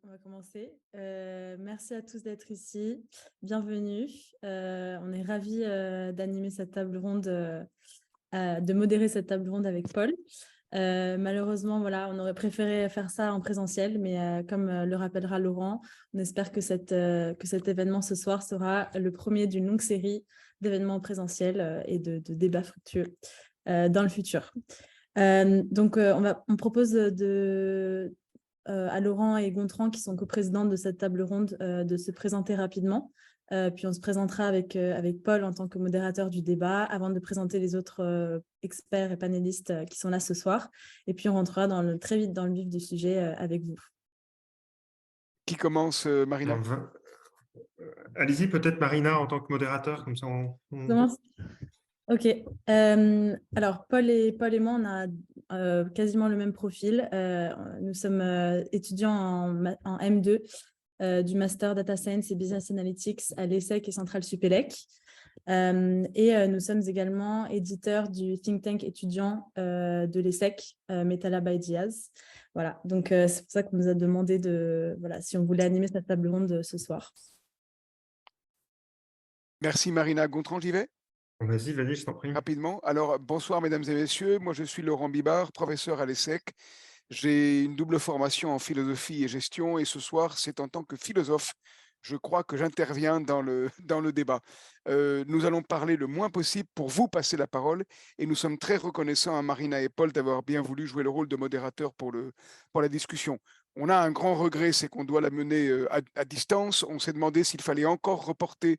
On va commencer. Merci à tous d'être ici. Bienvenue. On est ravis d'animer cette table ronde, de modérer cette table ronde avec Paul. Malheureusement, voilà, on aurait préféré faire ça en présentiel, mais comme le rappellera Laurent, on espère que cet événement ce soir sera le premier d'une longue série d'événements présentiels et de débats fructueux dans le futur. On propose à Laurent et Gontran, qui sont coprésidents de cette table ronde, de se présenter rapidement. Puis on se présentera avec Paul en tant que modérateur du débat, avant de présenter les autres experts et panélistes qui sont là ce soir. Et puis on rentrera très vite dans le vif du sujet avec vous. Qui commence, Marina? Allez-y, peut-être Marina en tant que modérateur, comme ça on... Commence. Ok. Alors, Paul et moi, on a quasiment le même profil. Nous sommes étudiants en M2 du Master Data Science et Business Analytics à l'ESSEC et Centrale Supélec. Nous sommes également éditeurs du think tank étudiant de l'ESSEC, Metala by Diaz. Voilà, donc c'est pour ça qu'on nous a demandé si on voulait animer cette table ronde ce soir. Merci Marina. Gontran, j'y vais? Vas-y, je t'en prie. Rapidement. Alors, bonsoir mesdames et messieurs. Moi, je suis Laurent Bibard, professeur à l'ESSEC. J'ai une double formation en philosophie et gestion et ce soir, c'est en tant que philosophe, je crois que j'interviens dans le débat. Nous allons parler le moins possible pour vous passer la parole et nous sommes très reconnaissants à Marina et Paul d'avoir bien voulu jouer le rôle de modérateur pour la discussion. On a un grand regret, c'est qu'on doit la mener à distance. On s'est demandé s'il fallait encore reporter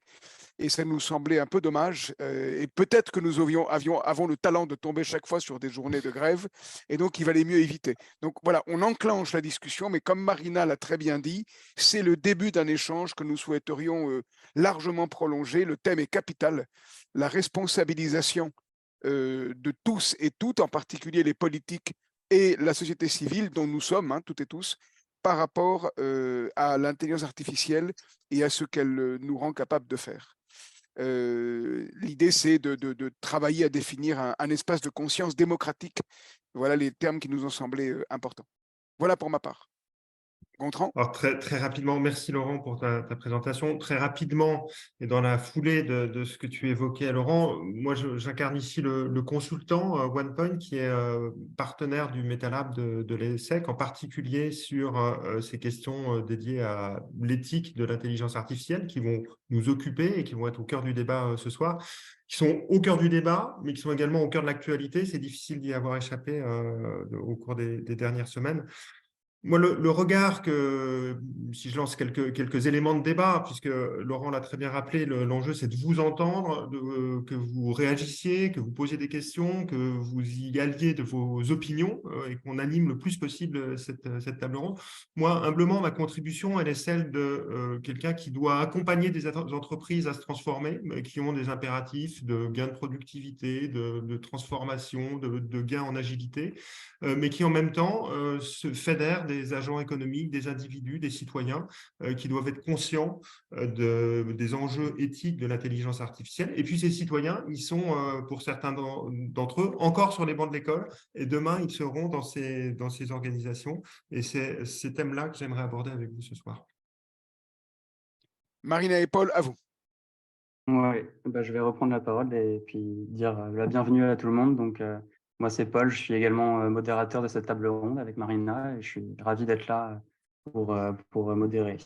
et ça nous semblait un peu dommage. Et peut-être que nous avons le talent de tomber chaque fois sur des journées de grève et donc il valait mieux éviter. Donc voilà, on enclenche la discussion, mais comme Marina l'a très bien dit, c'est le début d'un échange que nous souhaiterions largement prolonger. Le thème est capital, la responsabilisation de tous et toutes, en particulier les politiques et la société civile dont nous sommes, toutes et tous, par rapport à l'intelligence artificielle et à ce qu'elle nous rend capable de faire. L'idée, c'est de travailler à définir un espace de conscience démocratique. Voilà les termes qui nous ont semblé importants. Voilà pour ma part. Gontran? Alors, très rapidement, merci Laurent pour ta présentation. Très rapidement, et dans la foulée de ce que tu évoquais, Laurent, moi j'incarne ici le consultant OnePoint, qui est partenaire du MetaLab de l'ESSEC, en particulier sur ces questions dédiées à l'éthique de l'intelligence artificielle, qui vont nous occuper et qui vont être au cœur du débat ce soir, qui sont au cœur du débat, mais qui sont également au cœur de l'actualité. C'est difficile d'y avoir échappé au cours des dernières semaines. Moi, le regard si je lance quelques éléments de débat, puisque Laurent l'a très bien rappelé, l'enjeu, c'est de vous entendre, que vous réagissiez, que vous posiez des questions, que vous y alliez de vos opinions et qu'on anime le plus possible cette table ronde. Moi, humblement, ma contribution, elle est celle de quelqu'un qui doit accompagner des entreprises à se transformer, qui ont des impératifs de gain de productivité, de transformation, de gain en agilité, mais qui en même temps se fédèrent des agents économiques, des individus, des citoyens qui doivent être conscients des enjeux éthiques de l'intelligence artificielle. Et puis ces citoyens, ils sont, pour certains d'entre eux, encore sur les bancs de l'école, et demain, ils seront dans ces organisations. Et c'est ces thèmes-là que j'aimerais aborder avec vous ce soir. Marina et Paul, à vous. Oui, je vais reprendre la parole et puis dire la bienvenue à tout le monde. Donc, moi, c'est Paul, je suis également modérateur de cette table ronde avec Marina et je suis ravi d'être là pour modérer.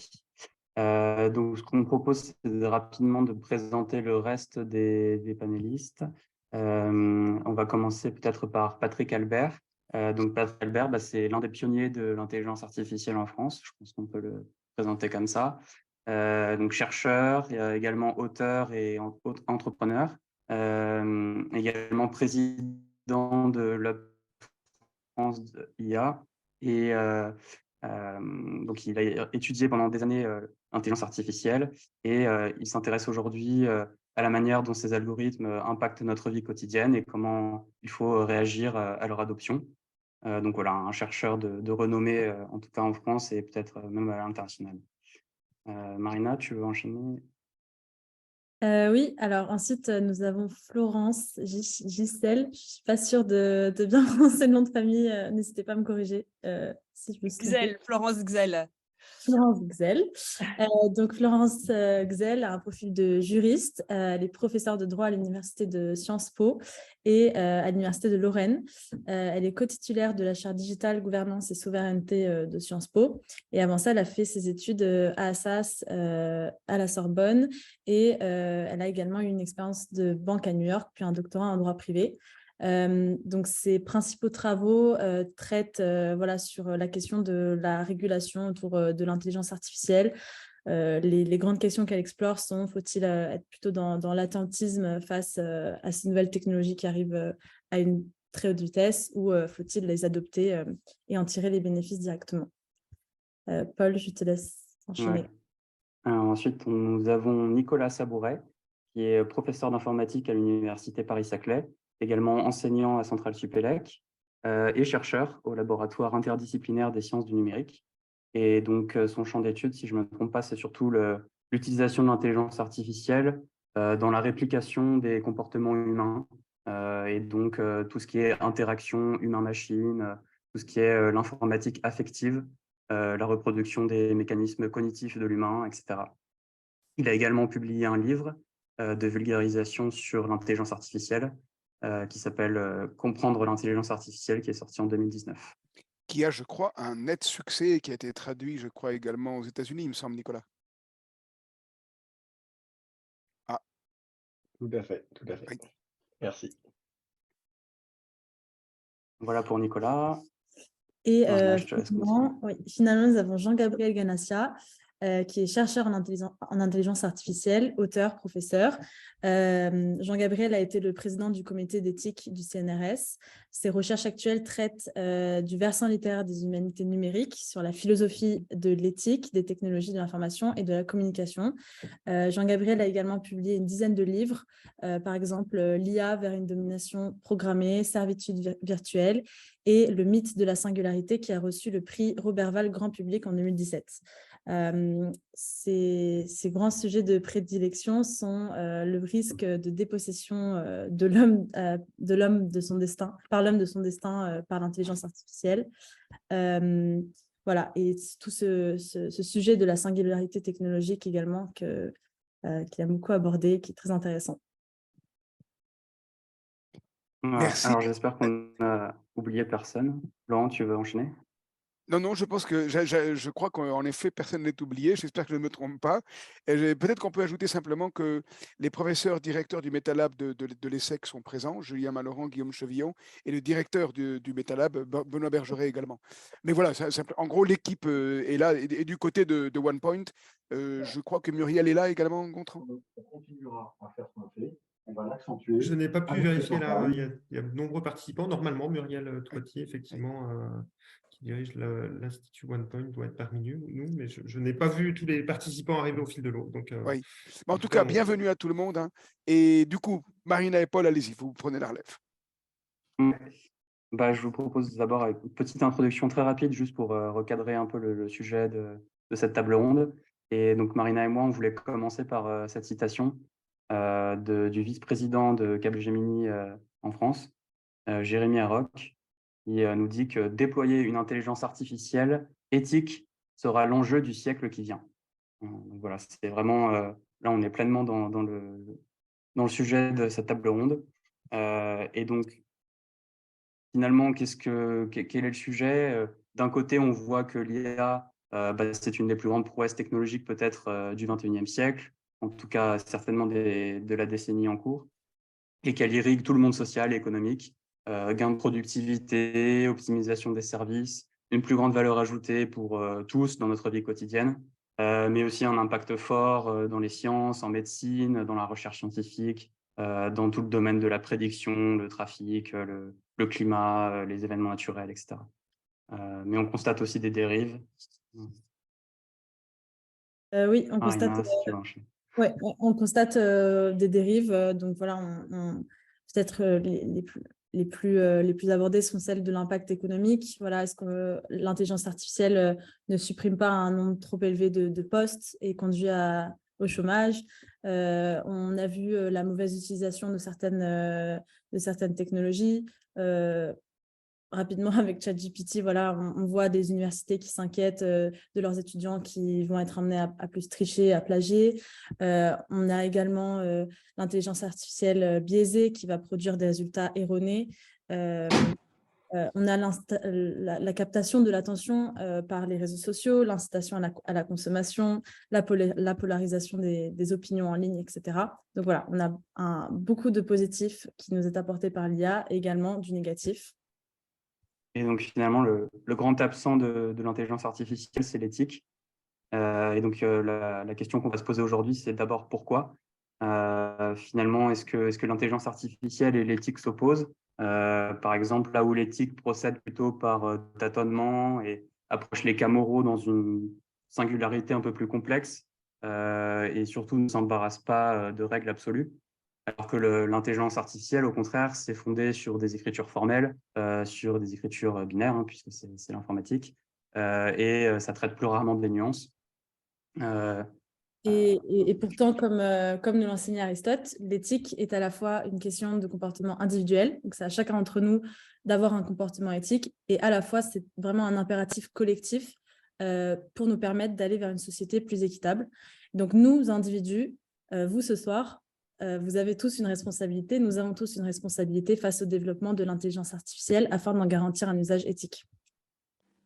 Donc, ce qu'on propose, c'est rapidement de présenter le reste des panélistes. On va commencer peut-être par Patrick Albert. Donc, Patrick Albert, c'est l'un des pionniers de l'intelligence artificielle en France. Je pense qu'on peut le présenter comme ça. Donc chercheur, également auteur et entrepreneur, également président de la France IA et donc il a étudié pendant des années l'intelligence artificielle et il s'intéresse aujourd'hui à la manière dont ces algorithmes impactent notre vie quotidienne et comment il faut réagir à leur adoption. Donc voilà, un chercheur de renommée, en tout cas en France et peut-être même à l'international. Marina, tu veux enchaîner? Oui, alors ensuite, nous avons Florence Giselle. Je ne suis pas sûre de bien prononcer le nom de famille. N'hésitez pas à me corriger si je me suis trompée. Florence Xel. Florence Gzell. Donc, Florence Gzell a un profil de juriste. Elle est professeure de droit à l'Université de Sciences Po et à l'Université de Lorraine. Elle est co-titulaire de la chaire digitale, gouvernance et souveraineté de Sciences Po. Et avant ça, elle a fait ses études à Assas, à la Sorbonne. Et elle a également eu une expérience de banque à New York, puis un doctorat en droit privé. Donc, ses principaux travaux traitent voilà, sur la question de la régulation autour de l'intelligence artificielle. Les grandes questions qu'elle explore sont, faut-il être plutôt dans l'attentisme face à ces nouvelles technologies qui arrivent à une très haute vitesse, ou faut-il les adopter et en tirer les bénéfices directement? Paul, je te laisse enchaîner. Ouais. Alors, ensuite, nous avons Nicolas Sabouret, qui est professeur d'informatique à l'Université Paris-Saclay, également enseignant à Centrale Supélec et chercheur au laboratoire interdisciplinaire des sciences du numérique. Et donc, son champ d'études, si je ne me trompe pas, c'est surtout l'utilisation de l'intelligence artificielle dans la réplication des comportements humains et donc tout ce qui est interaction humain-machine, tout ce qui est l'informatique affective, la reproduction des mécanismes cognitifs de l'humain, etc. Il a également publié un livre de vulgarisation sur l'intelligence artificielle qui s'appelle « Comprendre l'intelligence artificielle » qui est sorti en 2019. Qui a, je crois, un net succès et qui a été traduit, je crois, également aux États-Unis, il me semble, Nicolas. Ah. Tout à fait, tout à fait. Oui. Merci. Voilà pour Nicolas. Et finalement, nous avons Jean-Gabriel Ganassia, qui est chercheur en intelligence artificielle, auteur, professeur. Jean-Gabriel a été le président du comité d'éthique du CNRS. Ses recherches actuelles traitent du versant littéraire des humanités numériques sur la philosophie de l'éthique, des technologies de l'information et de la communication. Jean-Gabriel a également publié une dizaine de livres, par exemple l'IA vers une domination programmée, servitude virtuelle et le mythe de la singularité qui a reçu le prix Roberval Grand Public en 2017. Ces grands sujets de prédilection sont le risque de dépossession de l'homme de son destin, par l'homme de son destin par l'intelligence artificielle. Voilà, et tout ce sujet de la singularité technologique également qu'il a beaucoup abordé, qui est très intéressant. Merci. Alors, j'espère qu'on n'a oublié personne. Laurent, tu veux enchaîner? Non, je pense que je crois qu'en effet, personne n'est oublié. J'espère que je ne me trompe pas. Et peut-être qu'on peut ajouter simplement que les professeurs directeurs du MetaLab de l'ESSEC sont présents, Julien Malorand, Guillaume Chevillon, et le directeur du MetaLab, Benoît Bergeret également. Mais voilà, en gros, l'équipe est là. Et du côté de OnePoint, je crois que Muriel est là également, Gontran. On continuera à faire ce qu'on fait. On va l'accentuer. Je n'ai pas pu vérifier là. Il y a de nombreux participants. Normalement, Muriel Troitier, effectivement, qui dirige l'Institut OnePoint, doit être parmi nous, mais je n'ai pas vu tous les participants arriver au fil de l'eau. Donc, oui. Mais en tout cas, bienvenue à tout le monde. Hein. Et du coup, Marina et Paul, allez-y, vous prenez la relève. Je vous propose d'abord une petite introduction très rapide, juste pour recadrer un peu le sujet de cette table ronde. Et donc, Marina et moi, on voulait commencer par cette citation du vice-président de Capgemini en France, Jérémy Herrock, qui nous dit que déployer une intelligence artificielle éthique sera l'enjeu du siècle qui vient. Donc voilà, c'est vraiment, là on est pleinement dans le sujet de cette table ronde. Et donc, finalement, quel est le sujet? D'un côté, on voit que l'IA, c'est une des plus grandes prouesses technologiques peut-être du XXIe siècle, en tout cas certainement de la décennie en cours, et qu'elle irrigue tout le monde social et économique. Gain de productivité, optimisation des services, une plus grande valeur ajoutée pour tous dans notre vie quotidienne, mais aussi un impact fort dans les sciences, en médecine, dans la recherche scientifique, dans tout le domaine de la prédiction, le trafic, le climat, les événements naturels, etc. Mais on constate aussi des dérives. Oui, on constate... Ouais, on constate des dérives, donc voilà, peut-être les plus abordées sont celles de l'impact économique. Voilà, est-ce que l'intelligence artificielle ne supprime pas un nombre trop élevé de postes et conduit au chômage? On a vu la mauvaise utilisation de certaines technologies. rapidement avec ChatGPT, voilà, on voit des universités qui s'inquiètent de leurs étudiants qui vont être amenés à plus tricher, à plagier. On a également l'intelligence artificielle biaisée qui va produire des résultats erronés. On a la captation de l'attention par les réseaux sociaux, l'incitation à la consommation, la polarisation des opinions en ligne, etc. Donc voilà, on a beaucoup de positifs qui nous est apporté par l'IA, et également du négatif. Et donc finalement, le grand absent de l'intelligence artificielle, c'est l'éthique. Et donc la question qu'on va se poser aujourd'hui, c'est d'abord pourquoi. Finalement, est-ce que l'intelligence artificielle et l'éthique s'opposent? Par exemple, là où l'éthique procède plutôt par tâtonnement et approche les cas moraux dans une singularité un peu plus complexe, et surtout ne s'embarrasse pas de règles absolues. Alors que l'intelligence artificielle, au contraire, c'est fondé sur des écritures formelles, sur des écritures binaires, hein, puisque c'est l'informatique, et ça traite plus rarement des nuances. Et pourtant, comme nous l'enseignait Aristote, l'éthique est à la fois une question de comportement individuel, donc c'est à chacun d'entre nous d'avoir un comportement éthique, et à la fois c'est vraiment un impératif collectif pour nous permettre d'aller vers une société plus équitable. Donc nous, individus, vous ce soir, vous avez tous une responsabilité, nous avons tous une responsabilité face au développement de l'intelligence artificielle afin d'en garantir un usage éthique.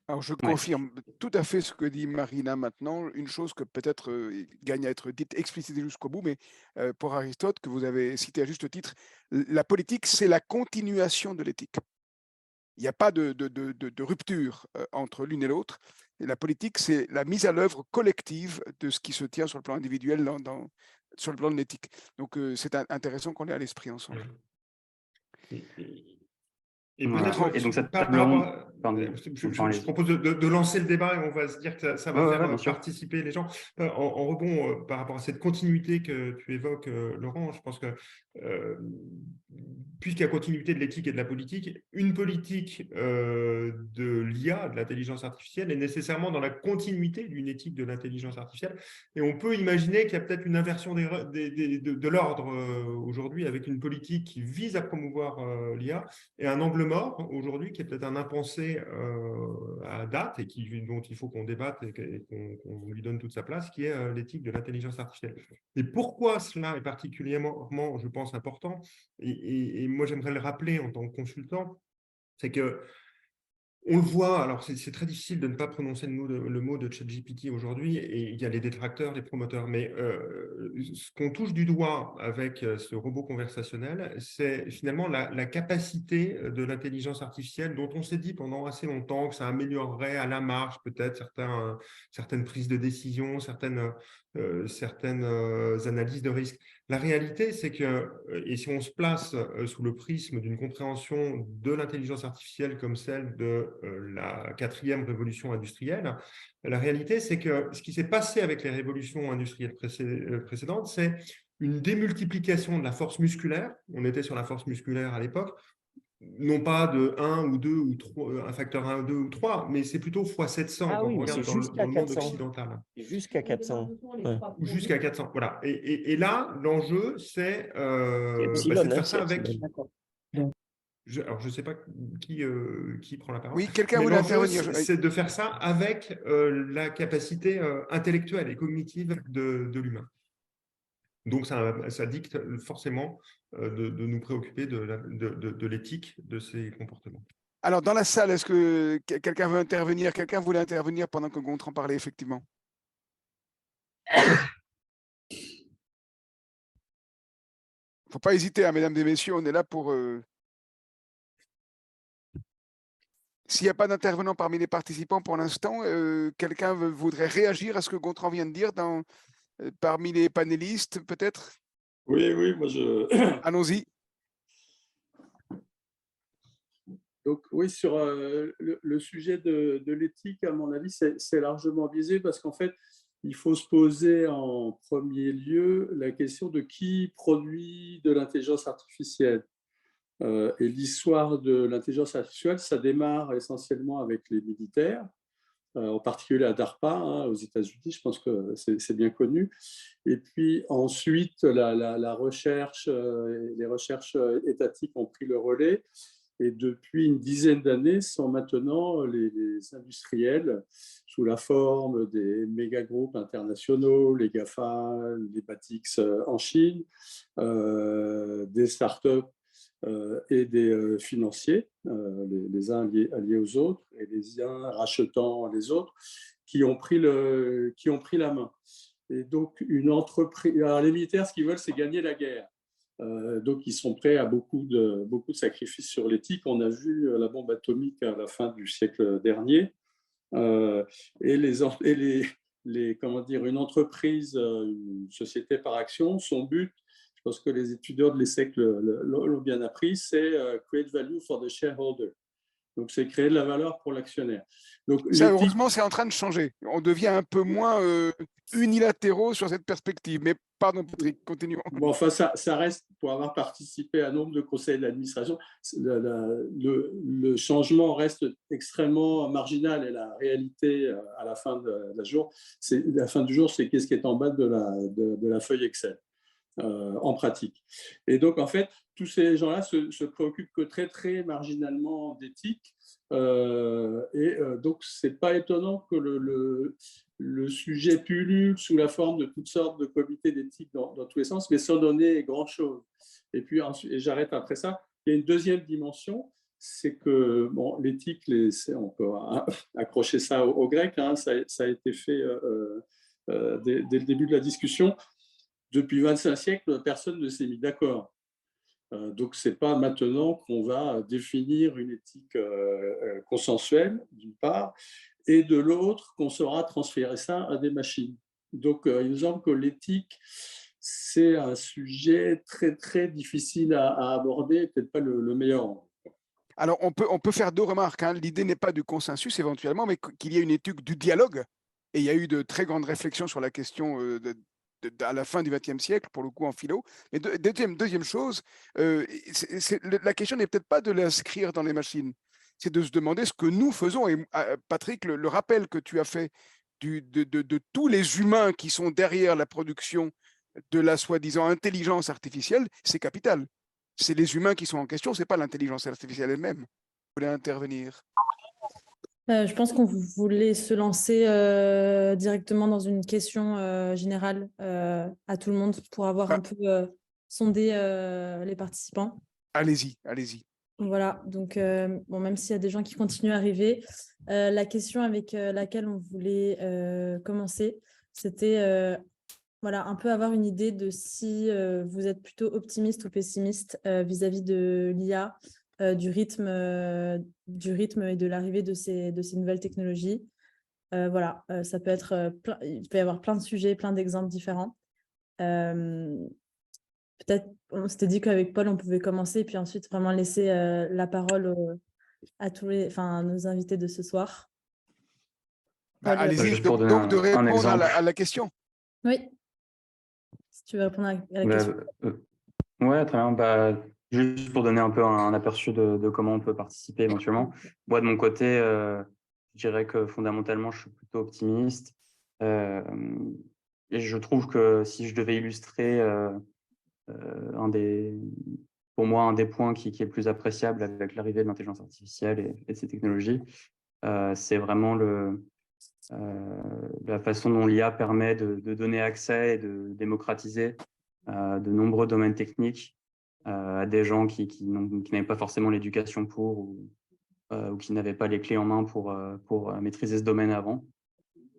Alors, je confirme tout à fait ce que dit Marina maintenant. Une chose que peut-être gagne à être dite, explicitée jusqu'au bout, mais pour Aristote, que vous avez cité à juste titre, la politique, c'est la continuation de l'éthique. Il n'y a pas de rupture entre l'une et l'autre. Et la politique, c'est la mise à l'œuvre collective de ce qui se tient sur le plan individuel, sur le plan de l'éthique. Donc, c'est intéressant qu'on ait à l'esprit ensemble. Et peut-être, et donc cette par table rapport ronde, je propose de lancer le débat et on va se dire que ça va faire participer les gens. En rebond par rapport à cette continuité que tu évoques, Laurent, je pense que puisqu'il y a continuité de l'éthique et de la politique, une politique de l'IA, de l'intelligence artificielle, est nécessairement dans la continuité d'une éthique de l'intelligence artificielle. Et on peut imaginer qu'il y a peut-être une inversion de l'ordre aujourd'hui avec une politique qui vise à promouvoir l'IA et un angle mort aujourd'hui qui est peut-être un impensé à date et dont il faut qu'on débatte et qu'on lui donne toute sa place, qui est l'éthique de l'intelligence artificielle. Et pourquoi cela est particulièrement, je pense, important, et moi j'aimerais le rappeler en tant que consultant, c'est que on le voit, alors c'est très difficile de ne pas prononcer le mot de ChatGPT aujourd'hui, et il y a les détracteurs, les promoteurs, mais ce qu'on touche du doigt avec ce robot conversationnel, c'est finalement la capacité de l'intelligence artificielle dont on s'est dit pendant assez longtemps que ça améliorerait à la marge peut-être certaines prises de décision, certaines analyses de risque. La réalité, c'est que, et si on se place sous le prisme d'une compréhension de l'intelligence artificielle comme celle de la 4e révolution industrielle, la réalité, c'est que ce qui s'est passé avec les révolutions industrielles précédentes, c'est une démultiplication de la force musculaire. On était sur la force musculaire à l'époque, non pas de 1 ou 2 ou 3, un facteur 1, 2 ou 3, mais c'est plutôt x 700 quand on regarde dans le monde occidental. Jusqu'à 400. Ouais. Jusqu'à 400, voilà. Et là, l'enjeu, c'est de faire ça avec… Alors, je ne sais pas qui prend la parole. Oui, quelqu'un voulait intervenir. C'est de faire ça avec la capacité intellectuelle et cognitive de l'humain. Donc, ça dicte forcément de nous préoccuper de l'éthique de ces comportements. Alors, dans la salle, est-ce que quelqu'un veut intervenir? Quelqu'un voulait intervenir pendant que Gontran parlait, effectivement. Il ne faut pas hésiter, hein, mesdames et messieurs, on est là pour… S'il n'y a pas d'intervenant parmi les participants pour l'instant, quelqu'un voudrait réagir à ce que Gontran vient de dire parmi les panélistes, peut-être? Oui, moi je… Allons-y. Donc oui, sur le sujet de l'éthique, à mon avis, c'est largement biaisé parce qu'en fait, il faut se poser en premier lieu la question de qui produit de l'intelligence artificielle. Et l'histoire de l'intelligence artificielle, ça démarre essentiellement avec les militaires, en particulier à DARPA, hein, aux États-Unis, je pense que c'est bien connu. Et puis ensuite, la recherche, les recherches étatiques ont pris le relais. Et depuis une dizaine d'années, sont maintenant les industriels, sous la forme des méga groupes internationaux, les GAFA, les Batix en Chine, des startups et des financiers, les uns alliés aux autres et les uns rachetant les autres, qui ont pris la main. Et donc, une entreprise. Alors, les militaires, ce qu'ils veulent, c'est gagner la guerre. Donc, ils sont prêts à beaucoup de sacrifices sur l'éthique. On a vu la bombe atomique à la fin du siècle dernier. Comment dire, une entreprise, une société par action, son but, je pense que les étudiants de l'ESSEC l'ont bien appris, c'est create value for the shareholder. Donc, c'est créer de la valeur pour l'actionnaire. Donc, Ça, heureusement, c'est en train de changer. On devient un peu moins unilatéraux sur cette perspective. Mais pardon, Patrick, continuons. Bon, enfin, ça reste, pour avoir participé à nombre de conseils d'administration, le changement reste extrêmement marginal et la réalité à la fin du jour, c'est qu'est-ce qui est en bas de la feuille Excel. En pratique. Et donc, en fait, tous ces gens-là se préoccupent que très, très marginalement d'éthique. Donc, ce n'est pas étonnant que le sujet pullule sous la forme de toutes sortes de comités d'éthique dans tous les sens, mais sans donner grand-chose. Et puis, et j'arrête après ça, il y a une deuxième dimension, c'est que bon, l'éthique, on peut accrocher ça au grec, hein, ça a été fait dès le début de la discussion. Depuis 25 siècles, personne ne s'est mis d'accord. Donc, ce n'est pas maintenant qu'on va définir une éthique consensuelle, d'une part, et de l'autre, qu'on saura transférer ça à des machines. Donc, il me semble que l'éthique, c'est un sujet très, très difficile à aborder, peut-être pas le meilleur. Alors, on peut faire deux remarques. Hein. L'idée n'est pas du consensus éventuellement, mais qu'il y ait une éthique du dialogue. Et il y a eu de très grandes réflexions sur la question à la fin du XXe siècle, pour le coup en philo. Mais deuxième chose, la question n'est peut-être pas de l'inscrire dans les machines, c'est de se demander ce que nous faisons. Et Patrick, le rappel que tu as fait de tous les humains qui sont derrière la production de la soi-disant intelligence artificielle, c'est capital. C'est les humains qui sont en question, ce n'est pas l'intelligence artificielle elle-même. Vous voulez intervenir? Je pense qu'on voulait se lancer directement dans une question générale à tout le monde pour avoir un peu sondé les participants. Allez-y, allez-y. Voilà, donc bon, même s'il y a des gens qui continuent à arriver, la question avec laquelle on voulait commencer, c'était voilà, un peu avoir une idée de si vous êtes plutôt optimiste ou pessimiste vis-à-vis de l'IA, du rythme et de l'arrivée de ces nouvelles technologies. Voilà, ça peut être il peut y avoir plein de sujets, plein d'exemples différents. Peut-être, on s'était dit qu'avec Paul, on pouvait commencer et puis ensuite vraiment laisser la parole à nos invités de ce soir. Allez-y, Juste pour donner donc de un répondre exemple. à la question. Oui, si tu veux répondre à la question. Ouais, très bien. Juste pour donner un peu un aperçu de comment on peut participer éventuellement. Moi, de mon côté, je dirais que fondamentalement, je suis plutôt optimiste. Et je trouve que si je devais illustrer pour moi, un des points qui est le plus appréciable avec l'arrivée de l'intelligence artificielle et de ces technologies, c'est vraiment la façon dont l'IA permet de donner accès et de démocratiser de nombreux domaines techniques à des gens qui n'avaient pas forcément l'éducation pour ou qui n'avaient pas les clés en main pour maîtriser ce domaine avant.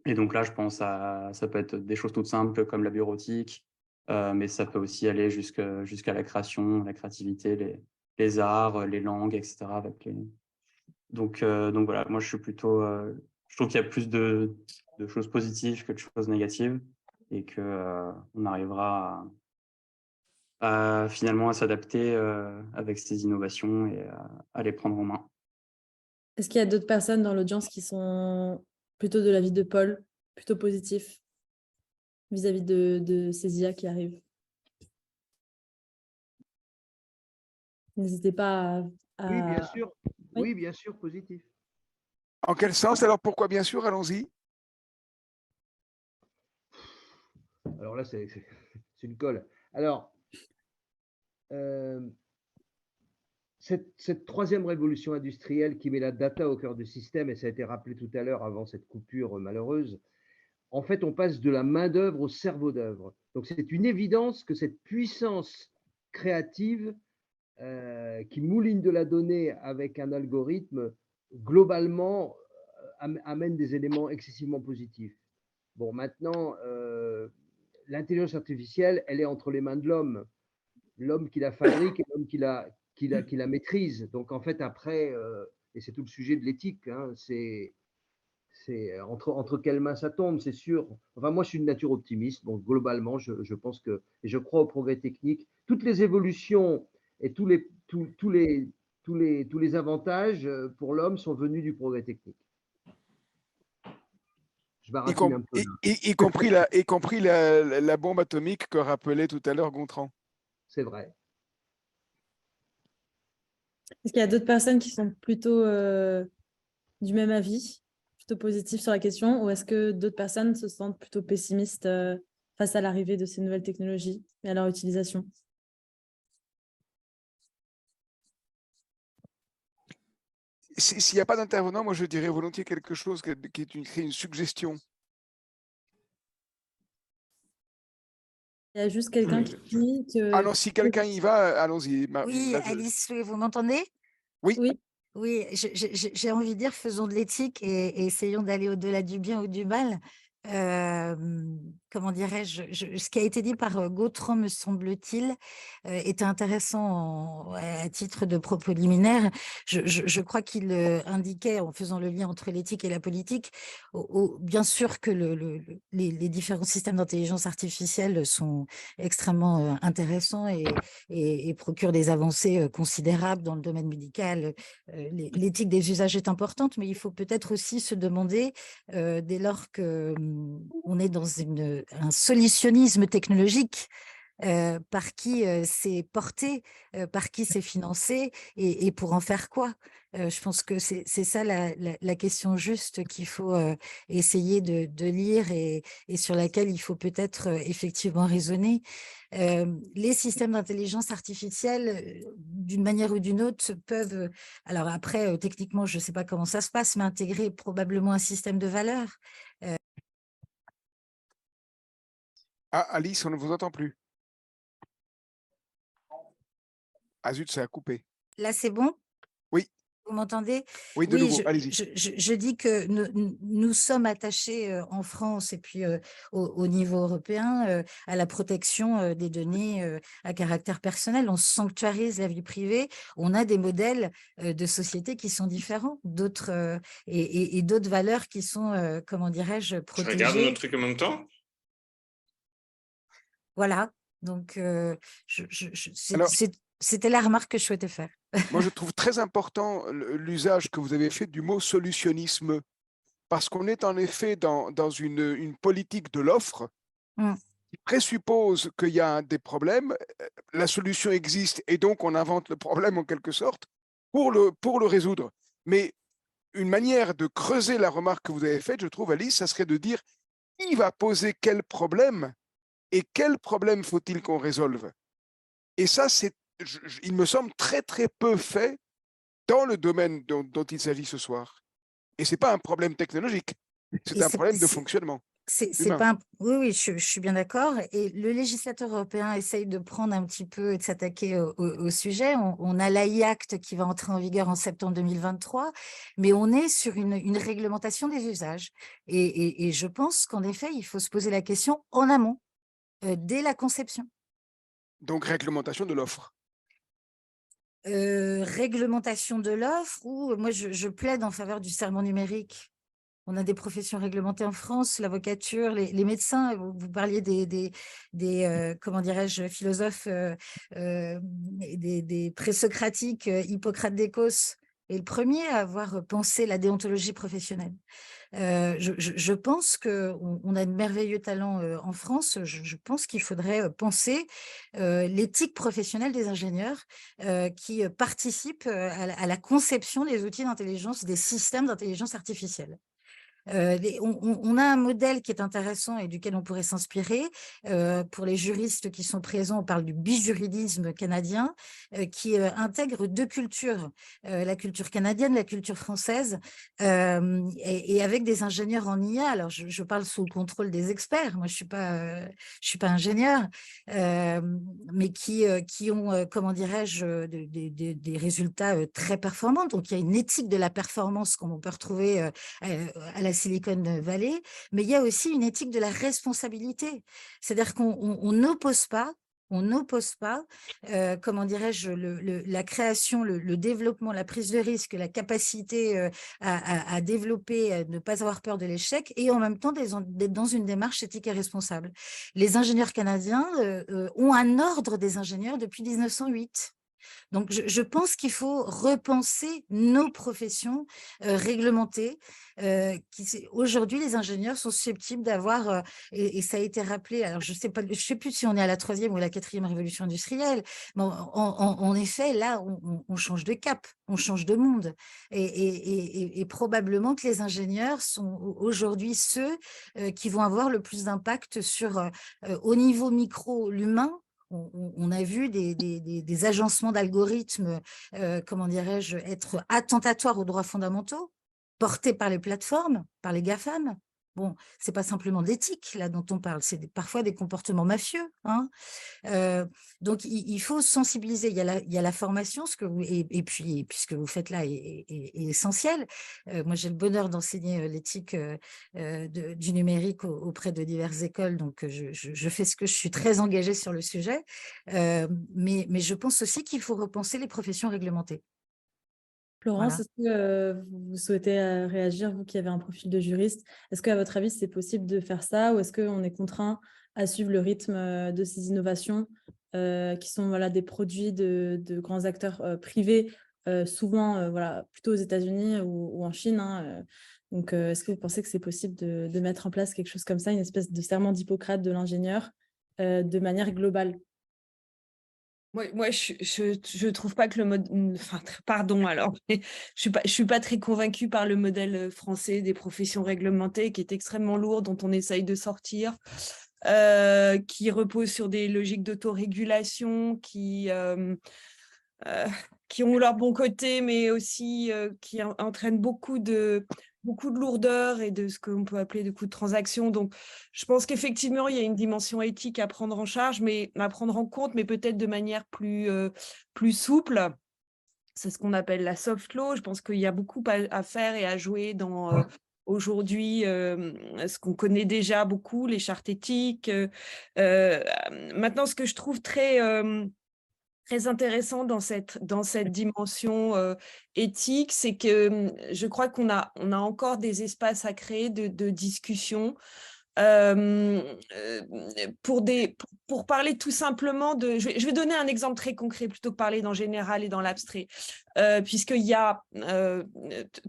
Et donc là, je pense ça peut être des choses toutes simples comme la bureautique, mais ça peut aussi aller jusqu'à la création, la créativité, les arts, les langues, etc. Donc voilà, moi je suis plutôt... je trouve qu'il y a plus de choses positives que de choses négatives et qu'on arrivera finalement à s'adapter avec ces innovations et à les prendre en main. Est-ce qu'il y a d'autres personnes dans l'audience qui sont plutôt de l'avis de Paul, plutôt positifs vis-à-vis de ces IA qui arrivent? N'hésitez pas à... Oui, bien sûr. Oui. Oui, bien sûr, positif. En quel sens? Alors pourquoi bien sûr? Allons-y. Alors là, c'est une colle. Alors, cette troisième révolution industrielle qui met la data au cœur du système, et ça a été rappelé tout à l'heure avant cette coupure malheureuse, en fait, on passe de la main-d'œuvre au cerveau d'œuvre. Donc, c'est une évidence que cette puissance créative qui mouline de la donnée avec un algorithme, globalement, amène des éléments excessivement positifs. Bon, maintenant, l'intelligence artificielle, elle est entre les mains de l'homme. L'homme qui la fabrique et l'homme qui la maîtrise. Donc, en fait, après, et c'est tout le sujet de l'éthique, hein, c'est entre quelles mains ça tombe, c'est sûr. Enfin, moi, je suis une nature optimiste. Donc, globalement, je pense que, et je crois au progrès technique. Toutes les évolutions et tous les avantages pour l'homme sont venus du progrès technique. Je baratine un peu. Y compris la bombe atomique que rappelait tout à l'heure Gontran. C'est vrai. Est-ce qu'il y a d'autres personnes qui sont plutôt du même avis, plutôt positifs sur la question, ou est-ce que d'autres personnes se sentent plutôt pessimistes face à l'arrivée de ces nouvelles technologies et à leur utilisation? S'il n'y a pas d'intervenant, moi je dirais volontiers quelque chose qui est une suggestion. Il y a juste quelqu'un qui dit que... Ah non, si quelqu'un y va, allons-y. Oui, Alice, vous m'entendez? Oui. Oui. Oui, j'ai envie de dire, faisons de l'éthique et essayons d'aller au-delà du bien ou du mal. Comment dirais-je, ce qui a été dit par Gontran, me semble-t-il, était intéressant à titre de propos liminaire. Je crois qu'il indiquait, en faisant le lien entre l'éthique et la politique, bien sûr que les différents systèmes d'intelligence artificielle sont extrêmement intéressants et procurent des avancées considérables dans le domaine médical. L'éthique des usages est importante, mais il faut peut-être aussi se demander, dès lors qu'on est dans un solutionnisme technologique, par qui c'est porté, par qui c'est financé et pour en faire quoi? Je pense que c'est ça la question juste qu'il faut essayer de lire et sur laquelle il faut peut-être effectivement raisonner. Les systèmes d'intelligence artificielle, d'une manière ou d'une autre, peuvent, alors après, techniquement, je ne sais pas comment ça se passe, mais intégrer probablement un système de valeurs. Ah, Alice, on ne vous entend plus. Ah zut, ça a coupé. Là, c'est bon? Oui. Vous m'entendez? Oui, de nouveau, allez-y. Je dis que nous sommes attachés en France et puis au niveau européen à la protection des données à caractère personnel. On sanctuarise la vie privée. On a des modèles de société qui sont différents, d'autres et d'autres valeurs qui sont, comment dirais-je, protégées. Je regarde notre truc en même temps. Voilà. Donc, c'était la remarque que je souhaitais faire. Moi, je trouve très important l'usage que vous avez fait du mot solutionnisme, parce qu'on est en effet dans une politique de l'offre qui présuppose qu'il y a des problèmes, la solution existe et donc on invente le problème en quelque sorte pour le résoudre. Mais une manière de creuser la remarque que vous avez faite, je trouve, Alice, ça serait de dire qui va poser quel problème et quel problème faut-il qu'on résolve. Et ça, il me semble très très peu fait dans le domaine dont il s'agit ce soir. Et ce n'est pas un problème technologique, c'est un problème de fonctionnement. Oui, je suis bien d'accord. Et le législateur européen essaye de prendre un petit peu et de s'attaquer au sujet. On a l'AI Act qui va entrer en vigueur en septembre 2023, mais on est sur une réglementation des usages. Et je pense qu'en effet, il faut se poser la question en amont, dès la conception. Donc, réglementation de l'offre. Réglementation de l'offre, ou moi je plaide en faveur du serment numérique. On a des professions réglementées en France, l'avocature, les médecins. Vous parliez des comment dirais-je, philosophes, des présocratiques, Hippocrate d'Écos est le premier à avoir pensé la déontologie professionnelle. Je pense qu'on a de merveilleux talents en France. Je pense qu'il faudrait penser l'éthique professionnelle des ingénieurs qui participent à la conception des outils d'intelligence, des systèmes d'intelligence artificielle. On a un modèle qui est intéressant et duquel on pourrait s'inspirer. Pour les juristes qui sont présents, on parle du bijuridisme canadien qui intègre deux cultures, la culture canadienne, la culture française, et avec des ingénieurs en IA. Alors, je parle sous le contrôle des experts. Moi, je suis pas ingénieur, mais qui ont, comment dirais-je, des résultats très performants. Donc, il y a une éthique de la performance comme on peut retrouver à la Silicon Valley, mais il y a aussi une éthique de la responsabilité. C'est-à-dire qu'on n'oppose pas, comment dirais-je, la création, le développement, la prise de risque, la capacité à développer, à ne pas avoir peur de l'échec, et en même temps d'être dans une démarche éthique et responsable. Les ingénieurs canadiens ont un ordre des ingénieurs depuis 1908. Donc, je pense qu'il faut repenser nos professions réglementées. Aujourd'hui, les ingénieurs sont susceptibles d'avoir, et ça a été rappelé, alors je sais plus si on est à la 3e ou à la 4e révolution industrielle, mais en effet, là, on change de cap, on change de monde. Et probablement que les ingénieurs sont aujourd'hui ceux qui vont avoir le plus d'impact sur, au niveau micro, l'humain. On a vu des agencements d'algorithmes, comment dirais-je, être attentatoires aux droits fondamentaux, portés par les plateformes, par les GAFAM. Bon, ce n'est pas simplement d'éthique là dont on parle, c'est parfois des comportements mafieux. Hein. Donc, il faut sensibiliser. Il y a la formation, et puis ce que vous faites là est essentiel. Moi, j'ai le bonheur d'enseigner l'éthique du numérique auprès de diverses écoles, donc je fais ce que je suis très engagée sur le sujet. Mais je pense aussi qu'il faut repenser les professions réglementées. Florence, Voilà. est-ce que vous souhaitez réagir, vous qui avez un profil de juriste? Est-ce qu'à votre avis, c'est possible de faire ça, ou est-ce qu'on est contraint à suivre le rythme de ces innovations qui sont des produits de grands acteurs privés, souvent plutôt aux États-Unis ou en Chine, hein, donc, est-ce que vous pensez que c'est possible de mettre en place quelque chose comme ça, une espèce de serment d'Hippocrate de l'ingénieur de manière globale? Moi, je trouve pas que le mode, enfin, pardon alors, mais je suis pas très convaincue par le modèle français des professions réglementées qui est extrêmement lourd, dont on essaye de sortir, qui repose sur des logiques d'autorégulation qui ont leur bon côté, mais aussi qui entraînent beaucoup de lourdeur et de ce qu'on peut appeler de coûts de transaction. Donc, je pense qu'effectivement, il y a une dimension éthique à prendre en charge, mais à prendre en compte, mais peut-être de manière plus souple. C'est ce qu'on appelle la soft law. Je pense qu'il y a beaucoup à faire et à jouer dans aujourd'hui ce qu'on connaît déjà beaucoup, les chartes éthiques. Maintenant, ce que je trouve très intéressant dans cette dimension éthique, c'est que je crois qu'on a encore des espaces à créer de discussion pour parler tout simplement de... Je vais donner un exemple très concret plutôt que parler dans le général et dans l'abstrait. Puisqu'il y a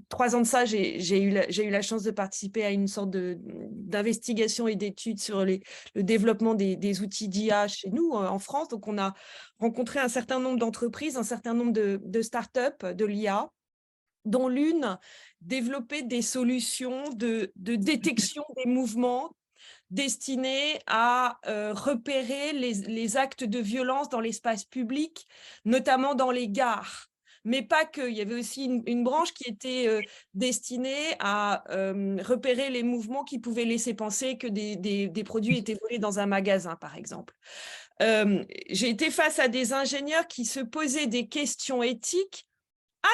3 ans de ça, j'ai eu la chance de participer à une sorte d'investigation et d'études sur le développement des outils d'IA chez nous en France. Donc, on a rencontré un certain nombre d'entreprises, un certain nombre de startups de l'IA, dont l'une développait des solutions de détection des mouvements destinés à repérer les actes de violence dans l'espace public, notamment dans les gares. Mais pas que, il y avait aussi une branche qui était destinée à repérer les mouvements qui pouvaient laisser penser que des produits étaient volés dans un magasin, par exemple. J'ai été face à des ingénieurs qui se posaient des questions éthiques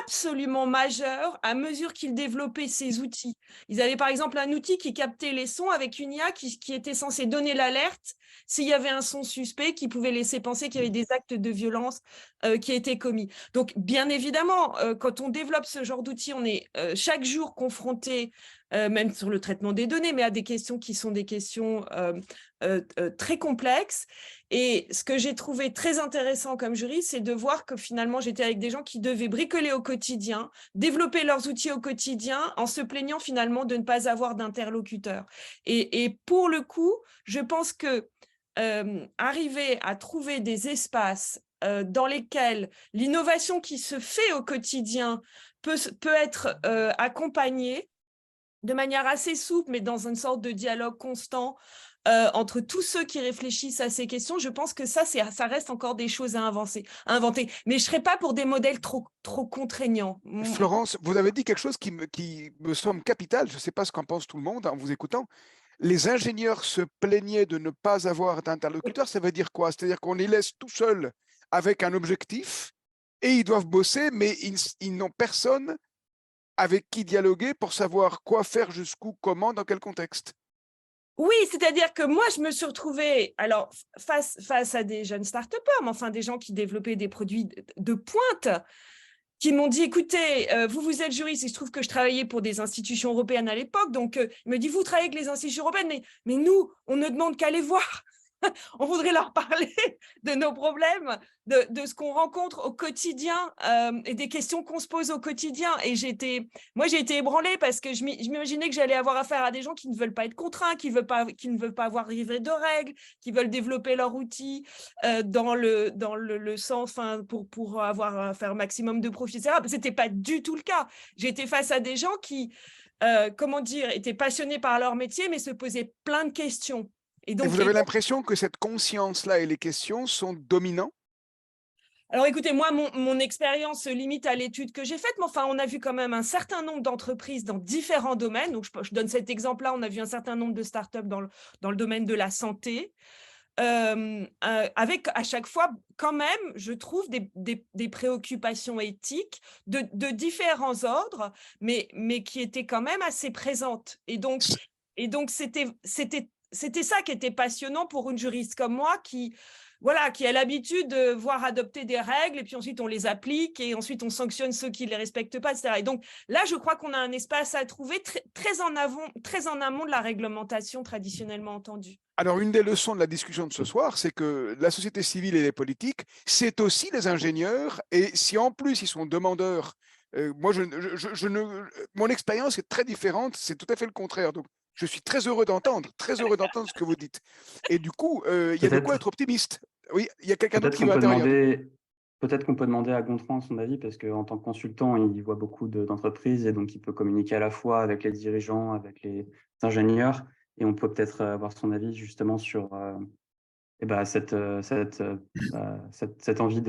absolument majeur à mesure qu'ils développaient ces outils. Ils avaient par exemple un outil qui captait les sons avec une IA qui était censée donner l'alerte s'il y avait un son suspect qui pouvait laisser penser qu'il y avait des actes de violence qui étaient commis. Donc, bien évidemment, quand on développe ce genre d'outils, on est chaque jour confronté, même sur le traitement des données, mais à des questions qui sont des questions très complexes. Et ce que j'ai trouvé très intéressant comme juriste, c'est de voir que finalement, j'étais avec des gens qui devaient bricoler au quotidien, développer leurs outils au quotidien, en se plaignant finalement de ne pas avoir d'interlocuteur. Et pour le coup, je pense que arriver à trouver des espaces dans lesquels l'innovation qui se fait au quotidien peut être accompagnée de manière assez souple, mais dans une sorte de dialogue constant entre tous ceux qui réfléchissent à ces questions. Je pense que ça reste encore des choses à inventer. Mais je ne serais pas pour des modèles trop contraignants. Florence, vous avez dit quelque chose qui me semble capital. Je ne sais pas ce qu'en pense tout le monde en vous écoutant. Les ingénieurs se plaignaient de ne pas avoir d'interlocuteur. Ça veut dire quoi? C'est-à-dire qu'on les laisse tout seuls avec un objectif et ils doivent bosser, mais ils n'ont personne avec qui dialoguer pour savoir quoi faire, jusqu'où, comment, dans quel contexte. Oui, c'est-à-dire que moi, je me suis retrouvée alors, face à des jeunes start-upers, mais enfin des gens qui développaient des produits de pointe, qui m'ont dit, écoutez, vous êtes juriste, et je trouve que je travaillais pour des institutions européennes à l'époque, donc il me dit, vous travaillez avec les institutions européennes, mais nous, on ne demande qu'à les voir. On voudrait leur parler de nos problèmes, de ce qu'on rencontre au quotidien et des questions qu'on se pose au quotidien. Et j'ai été ébranlée parce que je m'imaginais que j'allais avoir affaire à des gens qui ne veulent pas être contraints, qui ne veulent pas avoir livré de règles, qui veulent développer leur outil dans le sens pour avoir faire maximum de profit, etc. Ce n'était pas du tout le cas. J'étais face à des gens qui, étaient passionnés par leur métier, mais se posaient plein de questions. Et vous avez l'impression que cette conscience-là et les questions sont dominants? Alors écoutez, moi, mon expérience se limite à l'étude que j'ai faite, mais enfin, on a vu quand même un certain nombre d'entreprises dans différents domaines. Donc, je donne cet exemple-là, on a vu un certain nombre de startups dans le domaine de la santé, avec à chaque fois, quand même, je trouve, des préoccupations éthiques de différents ordres, mais qui étaient quand même assez présentes. Et donc c'était ça qui était passionnant pour une juriste comme moi qui a l'habitude de voir adopter des règles et puis ensuite on les applique et ensuite on sanctionne ceux qui ne les respectent pas, etc. Et donc là, je crois qu'on a un espace à trouver très en amont de la réglementation traditionnellement entendue. Alors, une des leçons de la discussion de ce soir, c'est que la société civile et les politiques, c'est aussi les ingénieurs. Et si en plus ils sont demandeurs, mon expérience est très différente, c'est tout à fait le contraire. Donc, je suis très heureux d'entendre ce que vous dites. Et du coup, il y a de quoi être optimiste. Oui, il y a quelqu'un d'autre qui va intervenir. Peut-être qu'on peut demander à Gontran son avis, parce qu'en tant que consultant, il voit beaucoup d'entreprises et donc il peut communiquer à la fois avec les dirigeants, avec les ingénieurs, et on peut peut-être avoir son avis justement sur cette envie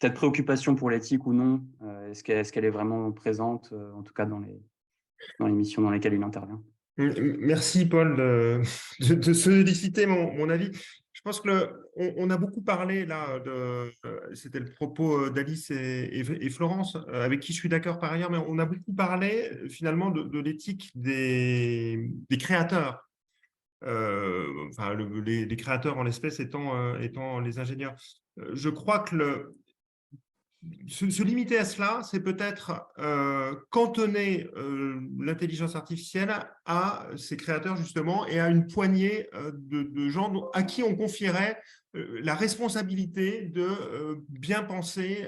cette préoccupation pour l'éthique ou non. Est-ce qu'elle est vraiment présente, en tout cas dans les missions dans lesquelles il intervient? Merci Paul de solliciter mon avis. Je pense qu'on a beaucoup parlé là, c'était le propos d'Alice et Florence, avec qui je suis d'accord par ailleurs, mais on a beaucoup parlé finalement de l'éthique des créateurs. Les créateurs en l'espèce étant les ingénieurs. Je crois que se limiter à cela, c'est peut-être cantonner l'intelligence artificielle à ses créateurs, justement, et à une poignée de gens à qui on confierait la responsabilité de bien penser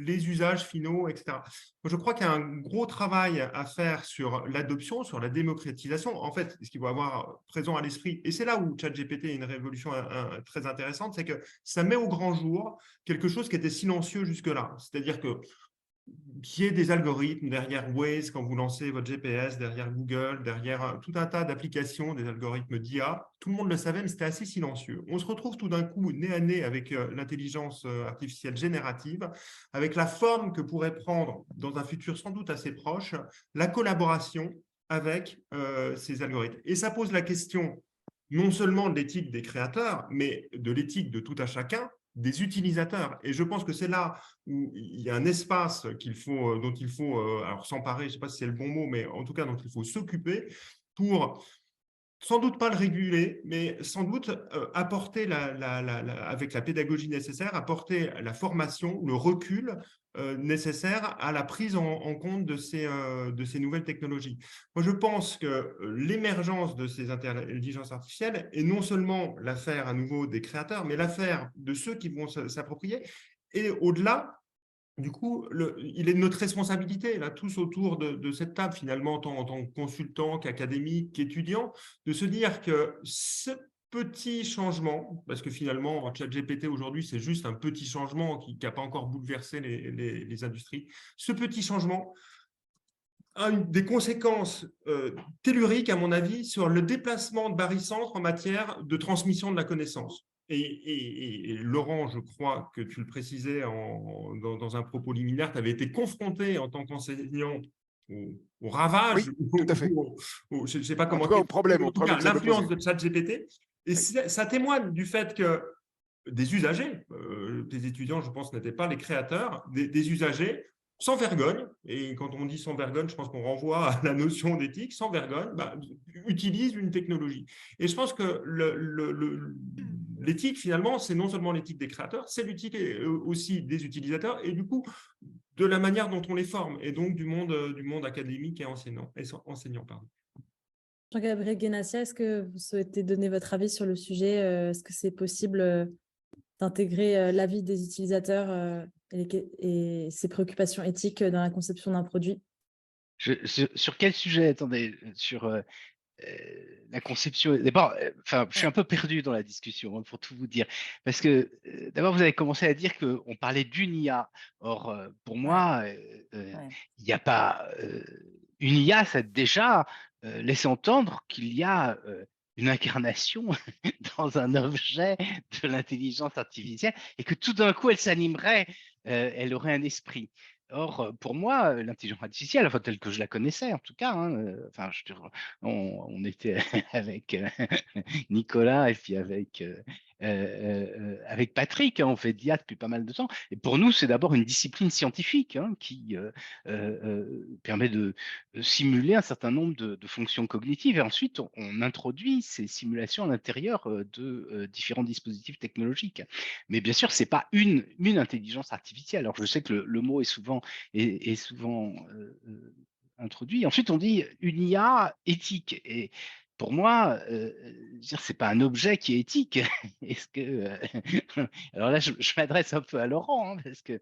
les usages finaux, etc. Je crois qu'il y a un gros travail à faire sur l'adoption, sur la démocratisation. En fait, ce qu'il faut avoir présent à l'esprit, et c'est là où ChatGPT est une révolution très intéressante, c'est que ça met au grand jour quelque chose qui était silencieux jusque-là. C'est-à-dire qu'il y ait des algorithmes derrière Waze quand vous lancez votre GPS, derrière Google, derrière tout un tas d'applications, des algorithmes d'IA. Tout le monde le savait, mais c'était assez silencieux. On se retrouve tout d'un coup nez à nez avec l'intelligence artificielle générative, avec la forme que pourrait prendre, dans un futur sans doute assez proche, la collaboration avec ces algorithmes. Et ça pose la question non seulement de l'éthique des créateurs, mais de l'éthique de tout un chacun, des utilisateurs. Et je pense que c'est là où il y a un espace dont il faut alors s'emparer, je ne sais pas si c'est le bon mot, mais en tout cas dont il faut s'occuper pour sans doute pas le réguler, mais sans doute apporter avec la pédagogie nécessaire, apporter la formation, le recul nécessaire à la prise en compte de ces nouvelles technologies. Moi, je pense que l'émergence de ces intelligences artificielles est non seulement l'affaire à nouveau des créateurs, mais l'affaire de ceux qui vont s'approprier. Et au-delà, du coup, il est de notre responsabilité, là, tous autour de cette table, finalement, en tant que consultant, qu'académique, qu'étudiant, de se dire que ce petit changement, parce que finalement, ChatGPT aujourd'hui, c'est juste un petit changement qui n'a pas encore bouleversé les industries, ce petit changement a des conséquences telluriques, à mon avis, sur le déplacement de barycentre en matière de transmission de la connaissance. Et Laurent, je crois que tu le précisais dans un propos liminaire, tu avais été confronté en tant qu'enseignant au ravage, tout à fait. je ne sais pas comment en tout cas, au problème l'influence de ChatGPT. Et ça témoigne du fait que des usagers, des étudiants, je pense, n'étaient pas les créateurs, des usagers sans vergogne, et quand on dit sans vergogne, je pense qu'on renvoie à la notion d'éthique, sans vergogne, utilisent une technologie. Et je pense que l'éthique, finalement, c'est non seulement l'éthique des créateurs, c'est l'éthique aussi des utilisateurs, et du coup, de la manière dont on les forme, et donc du monde académique et enseignant. Pardon. Jean-Gabriel Guénassia, est-ce que vous souhaitez donner votre avis sur le sujet? Est-ce que c'est possible d'intégrer l'avis des utilisateurs et ses préoccupations éthiques dans la conception d'un produit? Sur quel sujet? Attendez, sur la conception. D'abord, je suis un peu perdu dans la discussion, hein, pour tout vous dire. Parce que d'abord, vous avez commencé à dire qu'on parlait d'une IA. Or, pour moi, il n'y a pas. Une IA, ça a déjà laissé entendre qu'il y a une incarnation dans un objet de l'intelligence artificielle et que tout d'un coup, elle s'animerait, elle aurait un esprit. Or, pour moi, l'intelligence artificielle, enfin, telle que je la connaissais en tout cas, hein, on était avec Nicolas et puis avec Patrick, hein, on fait de l'IA depuis pas mal de temps. Et pour nous, c'est d'abord une discipline scientifique, hein, qui permet de simuler un certain nombre de fonctions cognitives. Et ensuite, on introduit ces simulations à l'intérieur de différents dispositifs technologiques. Mais bien sûr, ce n'est pas une intelligence artificielle. Alors, je sais que le mot est souvent introduit. Ensuite, on dit une IA éthique. Et pour moi, c'est pas un objet qui est éthique. Est-ce que alors là, je m'adresse un peu à Laurent, hein, parce que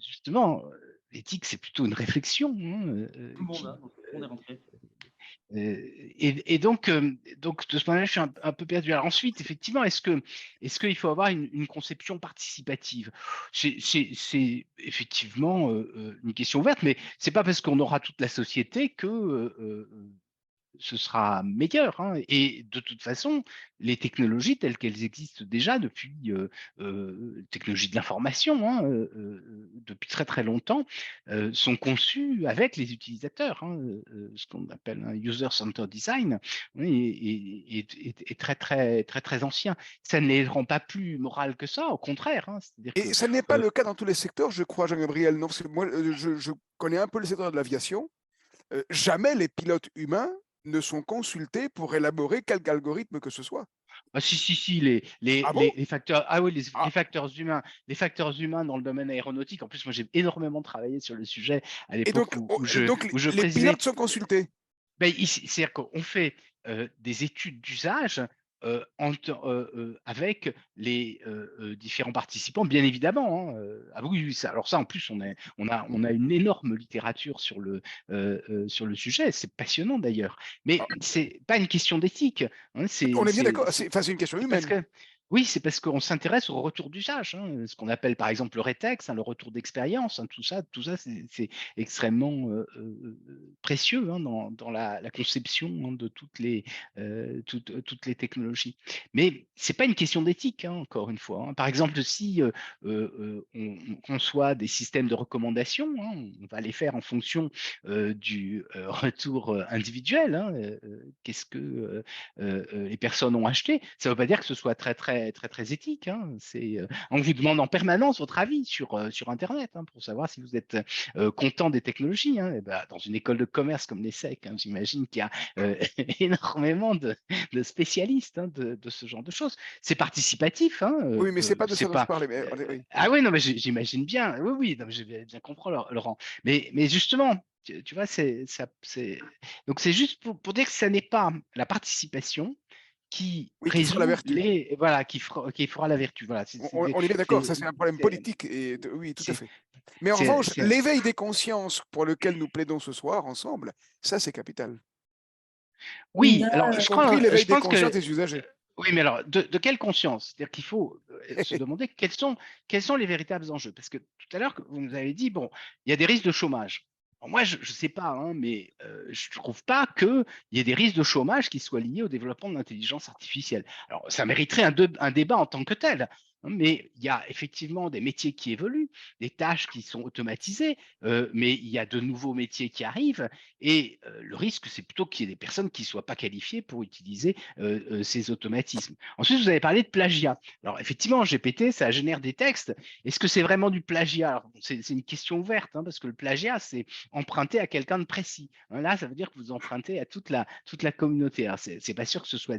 justement, l'éthique, c'est plutôt une réflexion. Hein, on est rentré. Et donc, de ce point de vue, je suis un peu perdu. Alors ensuite, effectivement, est-ce qu'il faut avoir une conception participative? C'est effectivement une question ouverte, mais c'est pas parce qu'on aura toute la société que ce sera meilleur, hein. Et de toute façon, les technologies telles qu'elles existent déjà depuis technologie de l'information, hein, depuis très très longtemps, sont conçues avec les utilisateurs, hein, ce qu'on appelle un user-centered design, oui, est très très très très ancien. Ça ne les rend pas plus morales que ça, au contraire, hein. Et ça n'est pas le cas dans tous les secteurs, je crois, Jean-Gabriel. Non, parce que moi, je connais un peu le secteur de l'aviation. Jamais les pilotes humains ne sont consultés pour élaborer quelque algorithme que ce soit. Ah, si, les facteurs, les facteurs humains dans le domaine aéronautique. En plus, moi, j'ai énormément travaillé sur le sujet à l'époque où je les pilotes sont consultés. C'est-à-dire qu'on fait des études d'usage avec les différents participants, bien évidemment, hein. Ah oui, alors ça, en plus, on a une énorme littérature sur le sujet. C'est passionnant d'ailleurs, mais c'est pas une question d'éthique, hein, on est bien d'accord. C'est une question humaine. Oui, c'est parce qu'on s'intéresse au retour d'usage, hein, ce qu'on appelle par exemple le rétex, hein, le retour d'expérience, hein, tout ça, c'est extrêmement précieux, hein, dans la conception, hein, de toutes les technologies. Mais c'est pas une question d'éthique, hein, encore une fois, hein. Par exemple, si on conçoit des systèmes de recommandation, hein, on va les faire en fonction du retour individuel, hein, qu'est-ce que les personnes ont acheté. Ça ne veut pas dire que ce soit très éthique, hein. On vous demande en permanence votre avis sur Internet, hein, pour savoir si vous êtes content des technologies, hein. Et dans une école de commerce comme l'ESSEC, hein, j'imagine qu'il y a énormément de spécialistes, hein, de ce genre de choses. C'est participatif, hein, oui, mais c'est pas de ça dont je parlais. Mais, oui. Ah oui, non, mais j'imagine bien. Oui, j'ai bien compris, Laurent. Mais justement, tu vois, donc c'est juste pour dire que ça n'est pas la participation qui fera la vertu. Qui fera la vertu. Voilà, on est bien d'accord, ça c'est un problème politique. Et, oui, tout à fait. Mais en revanche, l'éveil des consciences pour lequel nous plaidons ce soir ensemble, ça c'est capital. Oui, alors je crois l'éveil des consciences des usagers. Oui, mais alors, de quelle conscience? C'est-à-dire qu'il faut se demander quels sont les véritables enjeux. Parce que tout à l'heure, vous nous avez dit, bon, il y a des risques de chômage. Alors moi, je ne sais pas, hein, mais je ne trouve pas qu'il y ait des risques de chômage qui soient liés au développement de l'intelligence artificielle. Alors, ça mériterait un débat en tant que tel, hein, mais il y a effectivement des métiers qui évoluent, des tâches qui sont automatisées, mais il y a de nouveaux métiers qui arrivent, et le risque, c'est plutôt qu'il y ait des personnes qui ne soient pas qualifiées pour utiliser ces automatismes. Ensuite, vous avez parlé de plagiat. Alors, effectivement, GPT, ça génère des textes. Est-ce que c'est vraiment du plagiat? Alors, c'est une question ouverte, hein, parce que le plagiat, c'est emprunter à quelqu'un de précis. Là, ça veut dire que vous empruntez à toute la communauté. Alors, c'est pas sûr que ce soit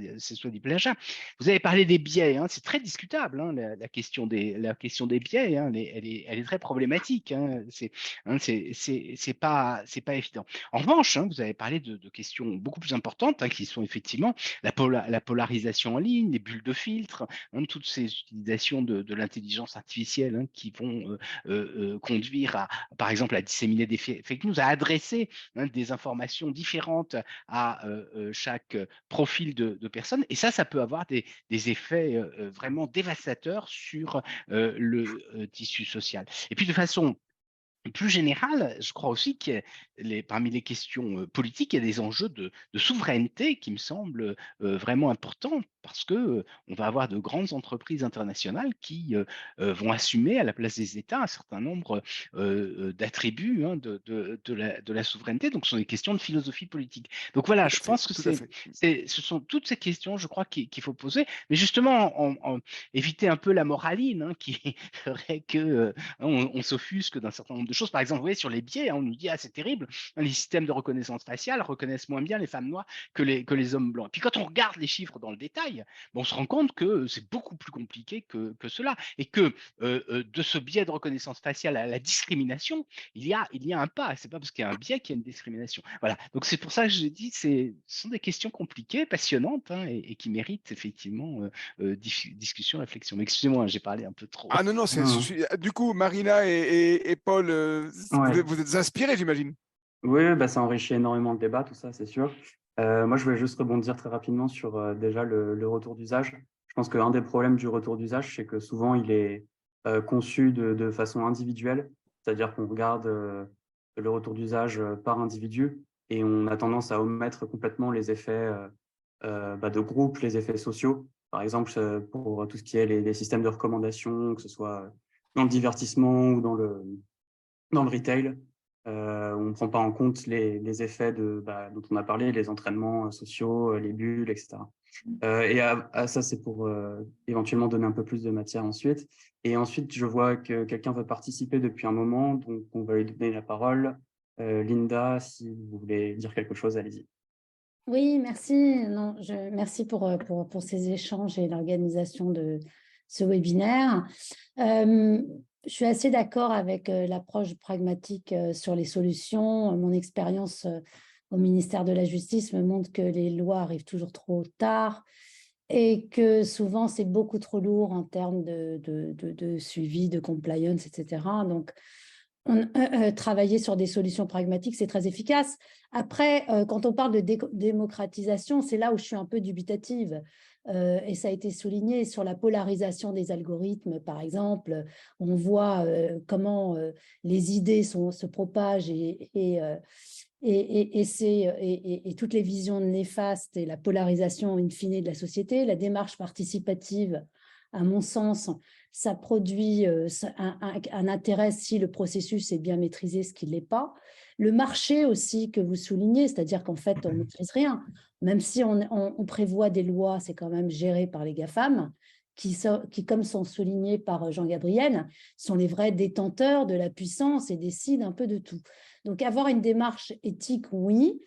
du plagiat. Vous avez parlé des biais, hein, c'est très discutable, hein, la question des biais, hein, elle est très problématique. Hein, c'est pas évident. En revanche, hein, vous avez parlé de questions beaucoup plus importantes, hein, qui sont effectivement la polarisation en ligne, les bulles de filtre, hein, toutes ces utilisations de l'intelligence artificielle, hein, qui vont conduire à, par exemple, à disséminer des fake news, à adresser, hein, des informations différentes à chaque profil de personnes. Et ça peut avoir des effets vraiment dévastateurs sur le tissu social. Et puis de façon plus générale, je crois aussi que parmi les questions politiques, il y a des enjeux de souveraineté qui me semblent vraiment importants, parce que on va avoir de grandes entreprises internationales qui vont assumer à la place des États un certain nombre d'attributs, hein, de la souveraineté. Donc, ce sont des questions de philosophie politique. Donc voilà, je pense que ce sont toutes ces questions, je crois, qu'il faut poser, mais justement éviter un peu la moraline, hein, qui ferait que on s'offusque d'un certain nombre de choses. Par exemple, vous voyez, sur les biais, hein, on nous dit, c'est terrible, hein, les systèmes de reconnaissance faciale reconnaissent moins bien les femmes noires que les hommes blancs. Et puis quand on regarde les chiffres dans le détail, on se rend compte que c'est beaucoup plus compliqué que cela, et que de ce biais de reconnaissance faciale à la discrimination, il y a un pas. C'est pas parce qu'il y a un biais qu'il y a une discrimination. Voilà. Donc c'est pour ça que je dis, ce sont des questions compliquées, passionnantes, hein, et qui méritent effectivement discussion, réflexion. Mais excusez-moi, j'ai parlé un peu trop. Ah non, du coup, Marina et Paul, Ouais. vous êtes inspirés, j'imagine. Oui, ça enrichit énormément le débat, tout ça, c'est sûr. Moi, je voulais juste rebondir très rapidement sur déjà le retour d'usage. Je pense qu'un des problèmes du retour d'usage, c'est que souvent, il est conçu de façon individuelle, c'est-à-dire qu'on regarde le retour d'usage par individu et on a tendance à omettre complètement les effets de groupe, les effets sociaux. Par exemple, pour tout ce qui est les systèmes de recommandation, que ce soit dans le divertissement ou dans le retail. On ne prend pas en compte les effets dont on a parlé, les entraînements sociaux, les bulles, etc. Et ça, c'est pour éventuellement donner un peu plus de matière ensuite. Et ensuite, je vois que quelqu'un veut participer depuis un moment, donc on va lui donner la parole. Linda, si vous voulez dire quelque chose, allez-y. Oui, merci. Non, merci pour ces échanges et l'organisation de ce webinaire. Je suis assez d'accord avec l'approche pragmatique sur les solutions. Mon expérience au ministère de la Justice me montre que les lois arrivent toujours trop tard et que souvent, c'est beaucoup trop lourd en termes de suivi, de compliance, etc. Donc, travailler sur des solutions pragmatiques, c'est très efficace. Après, quand on parle de démocratisation, c'est là où je suis un peu dubitative. Et ça a été souligné sur la polarisation des algorithmes, par exemple. On voit comment les idées se propagent et toutes les visions néfastes et la polarisation in fine de la société. La démarche participative, à mon sens, ça produit un intérêt si le processus est bien maîtrisé, ce qui ne l'est pas. Le marché aussi que vous soulignez, c'est-à-dire qu'en fait, on ne maîtrise rien. Même si on prévoit des lois, c'est quand même géré par les GAFAM, qui, comme sont soulignés par Jean-Gabriel, sont les vrais détenteurs de la puissance et décident un peu de tout. Donc, avoir une démarche éthique, oui.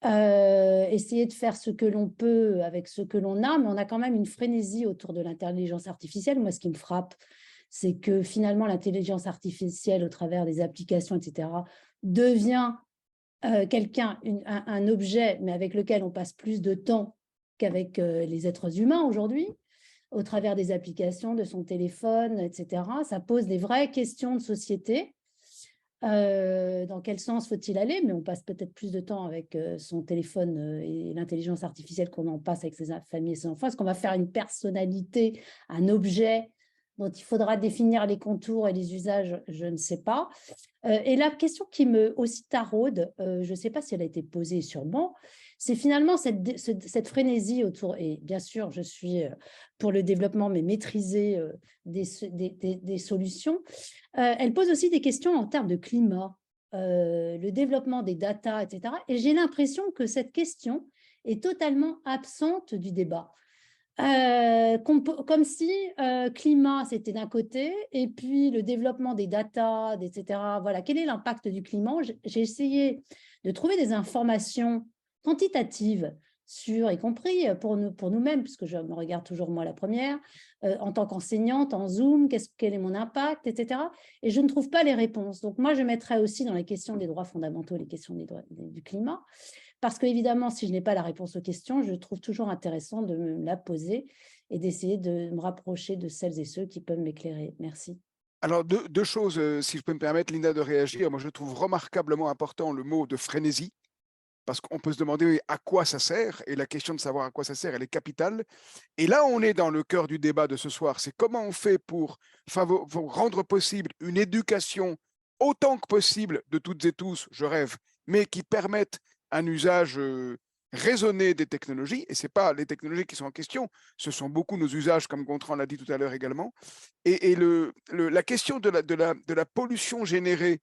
Essayer de faire ce que l'on peut avec ce que l'on a, mais on a quand même une frénésie autour de l'intelligence artificielle. Moi, ce qui me frappe, c'est que finalement, l'intelligence artificielle, au travers des applications, etc., devient un objet, mais avec lequel on passe plus de temps qu'avec les êtres humains aujourd'hui, au travers des applications, de son téléphone, etc. Ça pose des vraies questions de société. Dans quel sens faut-il aller? Mais on passe peut-être plus de temps avec son téléphone et l'intelligence artificielle qu'on en passe avec ses familles et ses enfants. Est-ce qu'on va faire une personnalité, un objet dont il faudra définir les contours et les usages, je ne sais pas. Et la question qui me aussi taraude, je ne sais pas si elle a été posée sûrement, c'est finalement cette frénésie autour, et bien sûr, je suis pour le développement, mais maîtriser des solutions. Elle pose aussi des questions en termes de climat, le développement des data, etc. Et j'ai l'impression que cette question est totalement absente du débat. Comme si climat, c'était d'un côté, et puis le développement des data, etc. Voilà, quel est l'impact du climat? J'ai essayé de trouver des informations quantitatives sur, y compris pour nous-mêmes, puisque je me regarde toujours moi la première, en tant qu'enseignante, en Zoom, quel est mon impact, etc. Et je ne trouve pas les réponses. Donc moi, je mettrais aussi dans les questions des droits fondamentaux les questions du climat. Parce qu'évidemment, si je n'ai pas la réponse aux questions, je trouve toujours intéressant de me la poser et d'essayer de me rapprocher de celles et ceux qui peuvent m'éclairer. Merci. Alors, deux choses, si je peux me permettre, Linda, de réagir. Moi, je trouve remarquablement important le mot de frénésie, parce qu'on peut se demander à quoi ça sert, et la question de savoir à quoi ça sert, elle est capitale. Et là, on est dans le cœur du débat de ce soir, c'est comment on fait pour rendre possible une éducation autant que possible de toutes et tous, je rêve, mais qui permette un usage raisonné des technologies, et ce n'est pas les technologies qui sont en question, ce sont beaucoup nos usages, comme Gontran l'a dit tout à l'heure également. Et la question de la pollution générée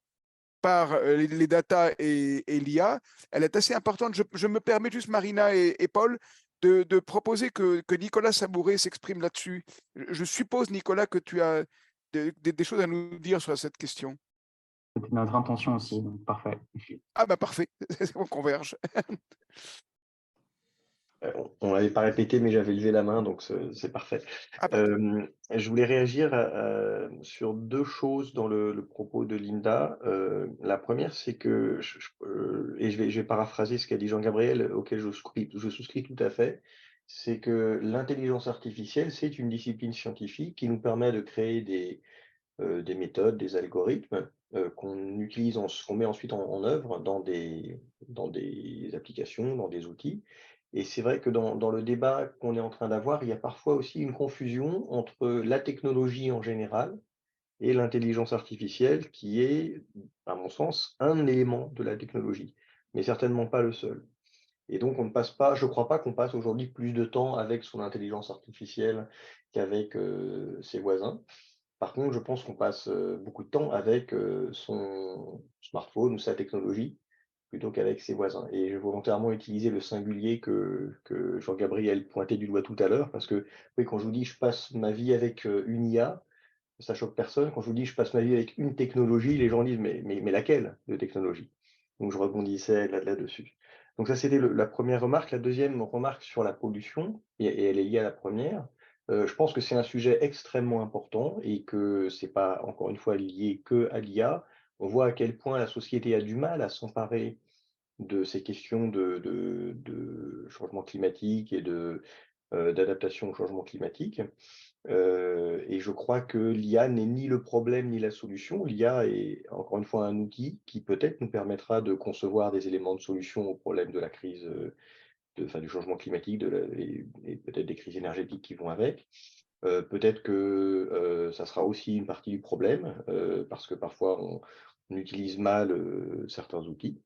par les data et l'IA, elle est assez importante. Je me permets juste, Marina et Paul, de proposer que Nicolas Sabouret s'exprime là-dessus. Je suppose, Nicolas, que tu as des choses à nous dire sur cette question. C'était notre intention aussi, donc parfait. Ah bah parfait, on converge. On ne l'avait pas répété, mais j'avais levé la main, donc c'est parfait. Ah, Je voulais réagir sur deux choses dans le propos de Linda. La première, c'est que, et je vais paraphraser ce qu'a dit Jean-Gabriel, auquel je souscris tout à fait, c'est que l'intelligence artificielle, c'est une discipline scientifique qui nous permet de créer des méthodes, des algorithmes qu'on utilise, qu'on met ensuite en œuvre dans des applications, dans des outils. Et c'est vrai que dans le débat qu'on est en train d'avoir, il y a parfois aussi une confusion entre la technologie en général et l'intelligence artificielle, qui est, à mon sens, un élément de la technologie, mais certainement pas le seul. Et donc, on ne passe pas, je ne crois pas qu'on passe aujourd'hui plus de temps avec son intelligence artificielle qu'avec ses voisins. Par contre, je pense qu'on passe beaucoup de temps avec son smartphone ou sa technologie plutôt qu'avec ses voisins. Et j'ai volontairement utilisé le singulier que Jean-Gabriel pointait du doigt tout à l'heure, parce que oui, quand je vous dis je passe ma vie avec une IA, ça choque personne. Quand je vous dis je passe ma vie avec une technologie, les gens disent mais laquelle de technologie? Donc je rebondissais là-dessus. Donc ça, c'était la première remarque. La deuxième remarque sur la pollution, et elle est liée à la première. Je pense que c'est un sujet extrêmement important et que ce n'est pas, encore une fois, lié qu'à l'IA. On voit à quel point la société a du mal à s'emparer de ces questions de changement climatique et d'adaptation au changement climatique. Et je crois que l'IA n'est ni le problème ni la solution. L'IA est, encore une fois, un outil qui peut-être nous permettra de concevoir des éléments de solution au problème de la crise, du changement climatique et peut-être des crises énergétiques qui vont avec. Peut-être que ça sera aussi une partie du problème, parce que parfois on utilise mal certains outils.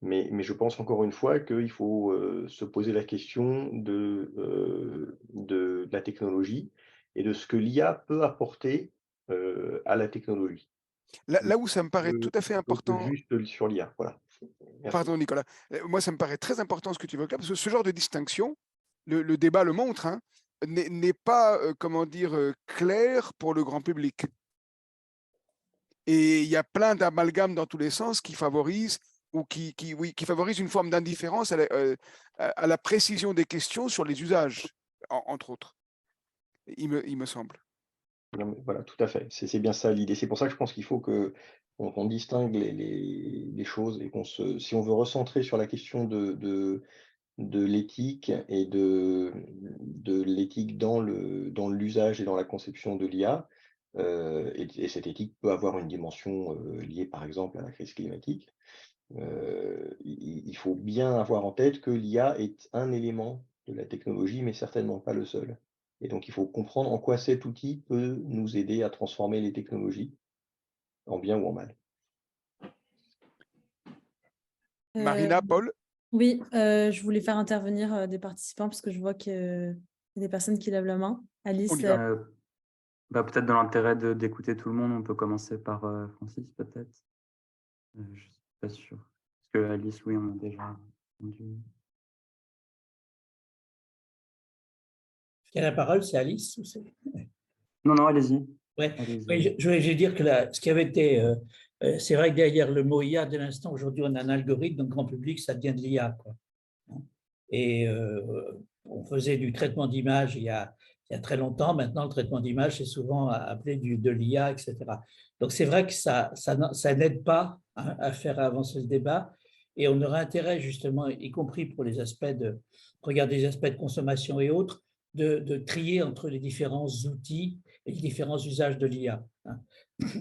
Mais je pense encore une fois qu'il faut se poser la question de la technologie et de ce que l'IA peut apporter à la technologie. Là où ça me paraît tout à fait important. Juste sur l'IA, voilà. Merci. Pardon, Nicolas. Moi, ça me paraît très important ce que tu évoques là, parce que ce genre de distinction, le débat le montre, hein, n'est pas, comment dire, clair pour le grand public. Et il y a plein d'amalgames dans tous les sens qui favorisent ou qui favorisent une forme d'indifférence à la précision des questions sur les usages, entre autres, il me semble. Non, voilà, tout à fait. C'est bien ça l'idée. C'est pour ça que je pense qu'il faut qu'on distingue les choses et si on veut recentrer sur la question de l'éthique et de l'éthique dans l'usage et dans la conception de l'IA, et cette éthique peut avoir une dimension liée par exemple à la crise climatique. Il faut bien avoir en tête que l'IA est un élément de la technologie, mais certainement pas le seul. Et donc, il faut comprendre en quoi cet outil peut nous aider à transformer les technologies, en bien ou en mal. Marina, Paul? Oui, je voulais faire intervenir des participants parce que je vois qu'il y a des personnes qui lèvent la main. On Alice, y va. Peut-être dans l'intérêt d'écouter tout le monde, on peut commencer par Francis, peut-être. Je ne suis pas sûr. Parce que Alice, oui, on a déjà entendu. Qui a la parole, c'est Alice ou c'est... Non, allez-y. Ouais. Allez-y. Oui, je voulais dire que ce qui avait été, c'est vrai que derrière le mot IA, de l'instant, aujourd'hui, on a un algorithme, donc grand public, ça devient de l'IA, quoi. Et on faisait du traitement d'image il y a très longtemps. Maintenant, le traitement d'image, c'est souvent appelé de l'IA, etc. Donc, c'est vrai que ça n'aide pas à faire avancer le débat. Et on aurait intérêt, justement, y compris pour les aspects regarder les aspects de consommation et autres, de trier entre les différents outils et les différents usages de l'IA.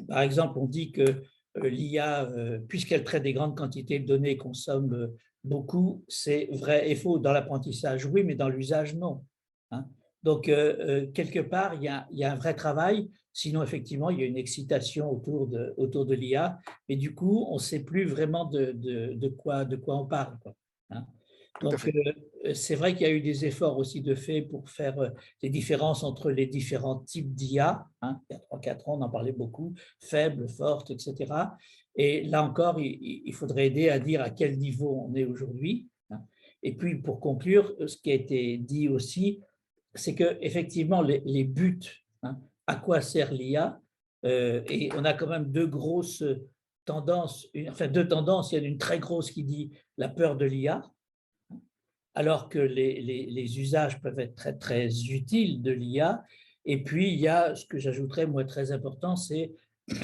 Par exemple, on dit que l'IA, puisqu'elle traite des grandes quantités de données, consomme beaucoup, c'est vrai et faux. Dans l'apprentissage, oui, mais dans l'usage, non. Donc, quelque part, il y a un vrai travail. Sinon, effectivement, il y a une excitation autour de l'IA. Mais du coup, on ne sait plus vraiment de quoi on parle, quoi. Donc, c'est vrai qu'il y a eu des efforts aussi de fait pour faire des différences entre les différents types d'IA. Il y a 3-4 ans, on en parlait beaucoup, faibles, fortes, etc. Et là encore, il faudrait aider à dire à quel niveau on est aujourd'hui. Et puis, pour conclure, ce qui a été dit aussi, c'est qu'effectivement, les buts, à quoi sert l'IA, et on a quand même deux tendances. Il y a une très grosse qui dit la peur de l'IA, alors que les usages peuvent être très, très utiles de l'IA. Et puis, il y a ce que j'ajouterais, moi, très important, c'est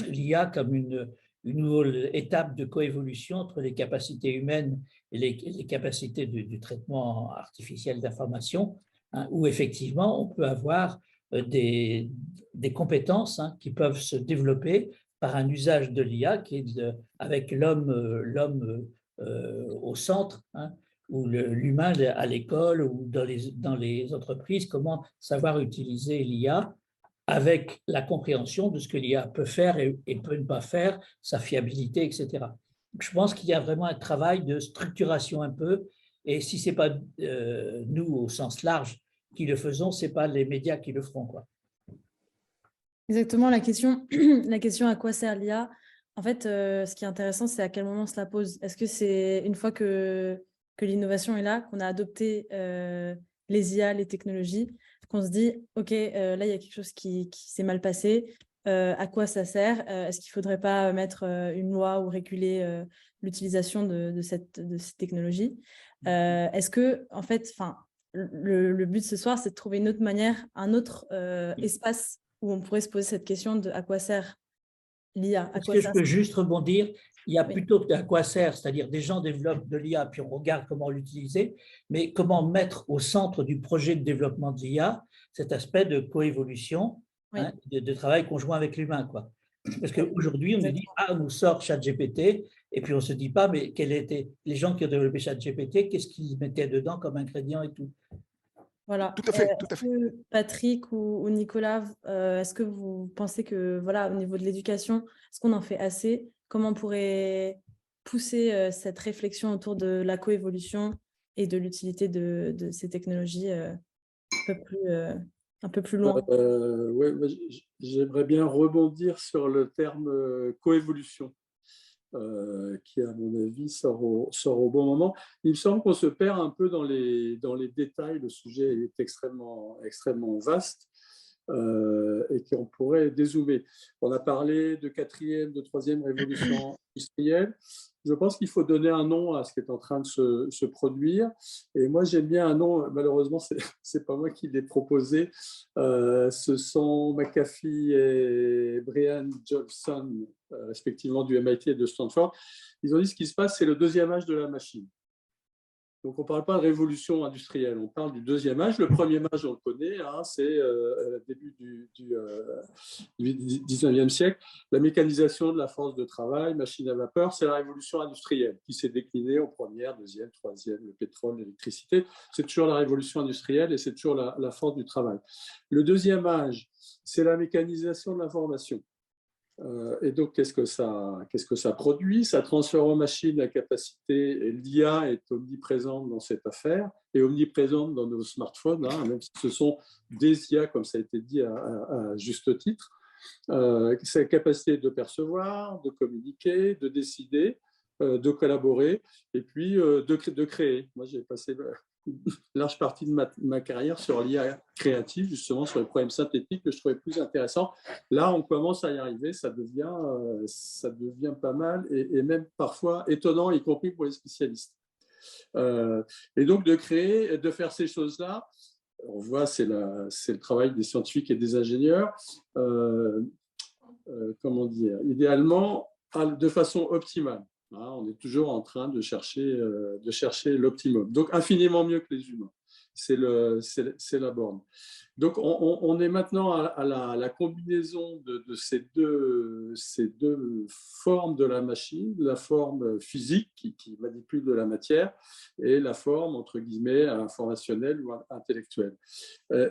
l'IA comme une nouvelle étape de coévolution entre les capacités humaines et les capacités du traitement artificiel d'information, où effectivement, on peut avoir des compétences qui peuvent se développer par un usage de l'IA qui est avec l'homme au centre, ou l'humain à l'école ou dans les entreprises, comment savoir utiliser l'IA avec la compréhension de ce que l'IA peut faire et peut ne pas faire, sa fiabilité, etc. Donc, je pense qu'il y a vraiment un travail de structuration un peu, et si ce n'est pas nous au sens large qui le faisons, ce n'est pas les médias qui le feront, quoi. Exactement, la question à quoi sert l'IA? En fait, ce qui est intéressant, c'est à quel moment on se la pose. Est-ce que c'est une fois que l'innovation est là, qu'on a adopté les IA, les technologies, qu'on se dit, OK, là, il y a quelque chose qui s'est mal passé, à quoi ça sert? Est-ce qu'il ne faudrait pas mettre une loi ou réguler l'utilisation de ces technologies? Est-ce que, en fait, le but ce soir, c'est de trouver une autre manière, un autre espace où on pourrait se poser cette question de à quoi sert l'IA? Est-ce que je peux juste rebondir? Il y a plutôt à quoi sert, c'est-à-dire des gens développent de l'IA, puis on regarde comment l'utiliser, mais comment mettre au centre du projet de développement de l'IA cet aspect de coévolution, de travail conjoint avec l'humain, quoi. Parce qu'aujourd'hui, on nous dit, on nous sort ChatGPT, et puis on ne se dit pas, mais quels étaient les gens qui ont développé ChatGPT, qu'est-ce qu'ils mettaient dedans comme ingrédients et tout. Voilà. Tout à fait, tout à fait. Patrick ou Nicolas, est-ce que vous pensez que, voilà, au niveau de l'éducation, est-ce qu'on en fait assez? Comment on pourrait pousser cette réflexion autour de la coévolution et de l'utilité de ces technologies un peu plus loin? Ouais, j'aimerais bien rebondir sur le terme coévolution. Qui, à mon avis, sort au bon moment. Il me semble qu'on se perd un peu dans les détails. Le sujet est extrêmement vaste et qu'on pourrait dézoomer. On a parlé de 4e, de 3e révolution industrielle. Je pense qu'il faut donner un nom à ce qui est en train de se produire. Et moi, j'aime bien un nom, malheureusement, ce n'est pas moi qui l'ai proposé. Ce sont McAfee et Brian Johnson, respectivement du MIT et de Stanford. Ils ont dit ce qui se passe, c'est le 2e âge de la machine. Donc, on ne parle pas de révolution industrielle, on parle du deuxième âge. Le premier âge, on le connaît, hein, c'est début du 19e siècle. La mécanisation de la force de travail, machine à vapeur, c'est la révolution industrielle qui s'est déclinée en première, deuxième, troisième, le pétrole, l'électricité. C'est toujours la révolution industrielle et c'est toujours la force du travail. Le deuxième âge, c'est la mécanisation de l'information. Et donc, qu'est-ce que ça produit? Ça transfère aux machines la capacité, et l'IA est omniprésente dans cette affaire, et omniprésente dans nos smartphones, hein, même si ce sont des IA, comme ça a été dit à juste titre. C'est la capacité de percevoir, de communiquer, de décider, de collaborer, et puis de créer. Moi, j'ai passé une large partie de ma carrière sur l'IA créative, justement sur les problèmes synthétiques que je trouvais plus intéressants. Là, on commence à y arriver, ça devient pas mal et même parfois étonnant, y compris pour les spécialistes. Et donc, de créer, de faire ces choses-là, on voit, c'est le travail des scientifiques et des ingénieurs. Comment dire, idéalement, de façon optimale. On est toujours en train de chercher l'optimum. Donc, infiniment mieux que les humains. C'est la borne. Donc, on est maintenant à la combinaison de ces deux formes de la machine, la forme physique qui manipule de la matière et la forme, entre guillemets, informationnelle ou intellectuelle.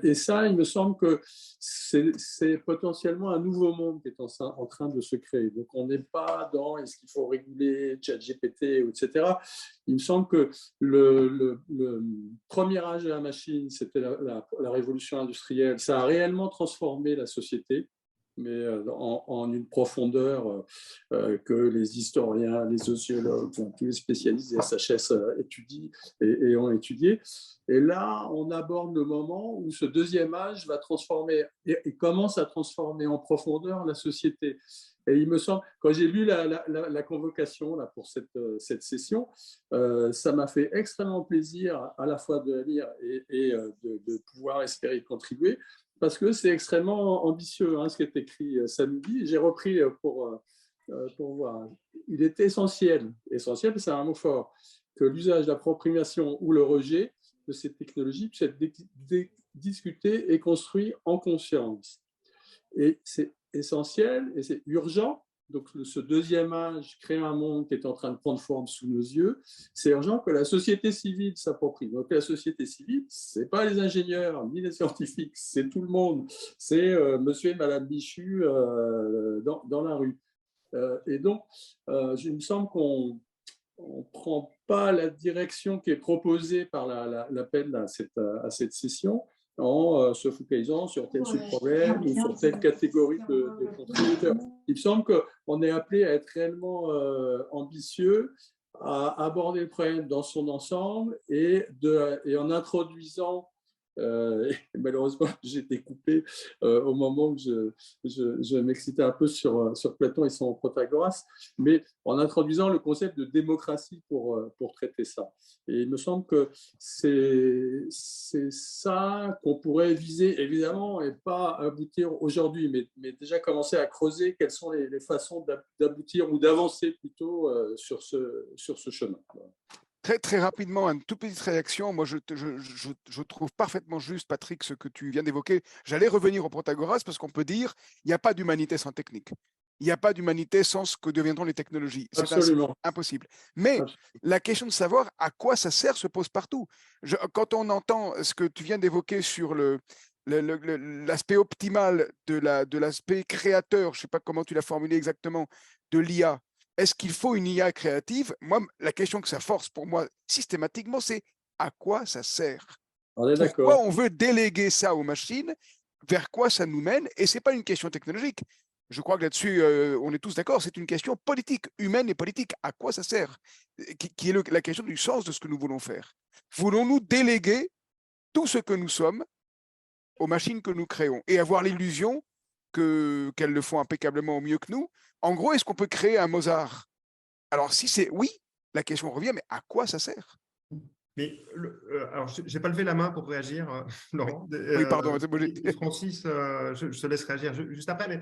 Et ça, il me semble que c'est potentiellement un nouveau monde qui est en train de se créer. Donc, on n'est pas dans est-ce qu'il faut réguler ChatGPT, etc. Il me semble que le premier âge de la machine, c'était la révolution industrielle. Ça a réellement transformé la société, mais en une profondeur que les historiens, les sociologues, tous les spécialistes des SHS étudient et ont étudié. Et là, on aborde le moment où ce deuxième âge va transformer et commence à transformer en profondeur la société. Et il me semble, quand j'ai lu la convocation là, pour cette session, ça m'a fait extrêmement plaisir à la fois de la lire et de pouvoir espérer y contribuer, parce que c'est extrêmement ambitieux hein, ce qui est écrit samedi. J'ai repris pour voir. Il est essentiel, c'est un mot fort, que l'usage, l'appropriation ou le rejet de ces technologies puisse être discuté et construit en conscience. Et c'est essentiel et c'est urgent. Donc, ce deuxième âge crée un monde qui est en train de prendre forme sous nos yeux. C'est urgent que la société civile s'approprie. Donc, la société civile, ce n'est pas les ingénieurs ni les scientifiques, c'est tout le monde. C'est monsieur et madame Michu dans la rue. Et donc, il me semble qu'on ne prend pas la direction qui est proposée par l'appel à cette session en se focalisant sur tel sous-problème ou sur telle catégorie de contributeurs. Il me semble qu'on est appelé à être réellement ambitieux, à aborder le problème dans son ensemble et en introduisant, malheureusement j'ai été coupé au moment où je m'excitais un peu sur Platon et son Protagoras, mais en introduisant le concept de démocratie pour traiter ça. Et il me semble que c'est ça qu'on pourrait viser, évidemment, et pas aboutir aujourd'hui, mais déjà commencer à creuser quelles sont les façons d'aboutir ou d'avancer plutôt sur ce chemin. Très, très rapidement, une toute petite réaction. Moi, je trouve parfaitement juste, Patrick, ce que tu viens d'évoquer. J'allais revenir au Protagoras parce qu'on peut dire il n'y a pas d'humanité sans technique. Il n'y a pas d'humanité sans ce que deviendront les technologies. C'est impossible. Mais la question de savoir à quoi ça sert se pose partout. Quand on entend ce que tu viens d'évoquer sur l'aspect optimal de l'aspect créateur, je ne sais pas comment tu l'as formulé exactement, de l'IA, est-ce qu'il faut une IA créative? Moi, la question que ça force pour moi systématiquement, c'est à quoi ça sert? Pourquoi on veut déléguer ça aux machines? Vers quoi ça nous mène? Et ce n'est pas une question technologique. Je crois que là-dessus, on est tous d'accord, c'est une question politique, humaine et politique. À quoi ça sert? Qui est la question du sens de ce que nous voulons faire. Voulons-nous déléguer tout ce que nous sommes aux machines que nous créons et avoir l'illusion qu'elles le font impeccablement au mieux que nous? En gros, est-ce qu'on peut créer un Mozart? Alors, si c'est oui, la question revient, mais à quoi ça sert? Mais alors, je n'ai pas levé la main pour réagir, Laurent. Oui, pardon. Francis, je te laisse réagir juste après. Mais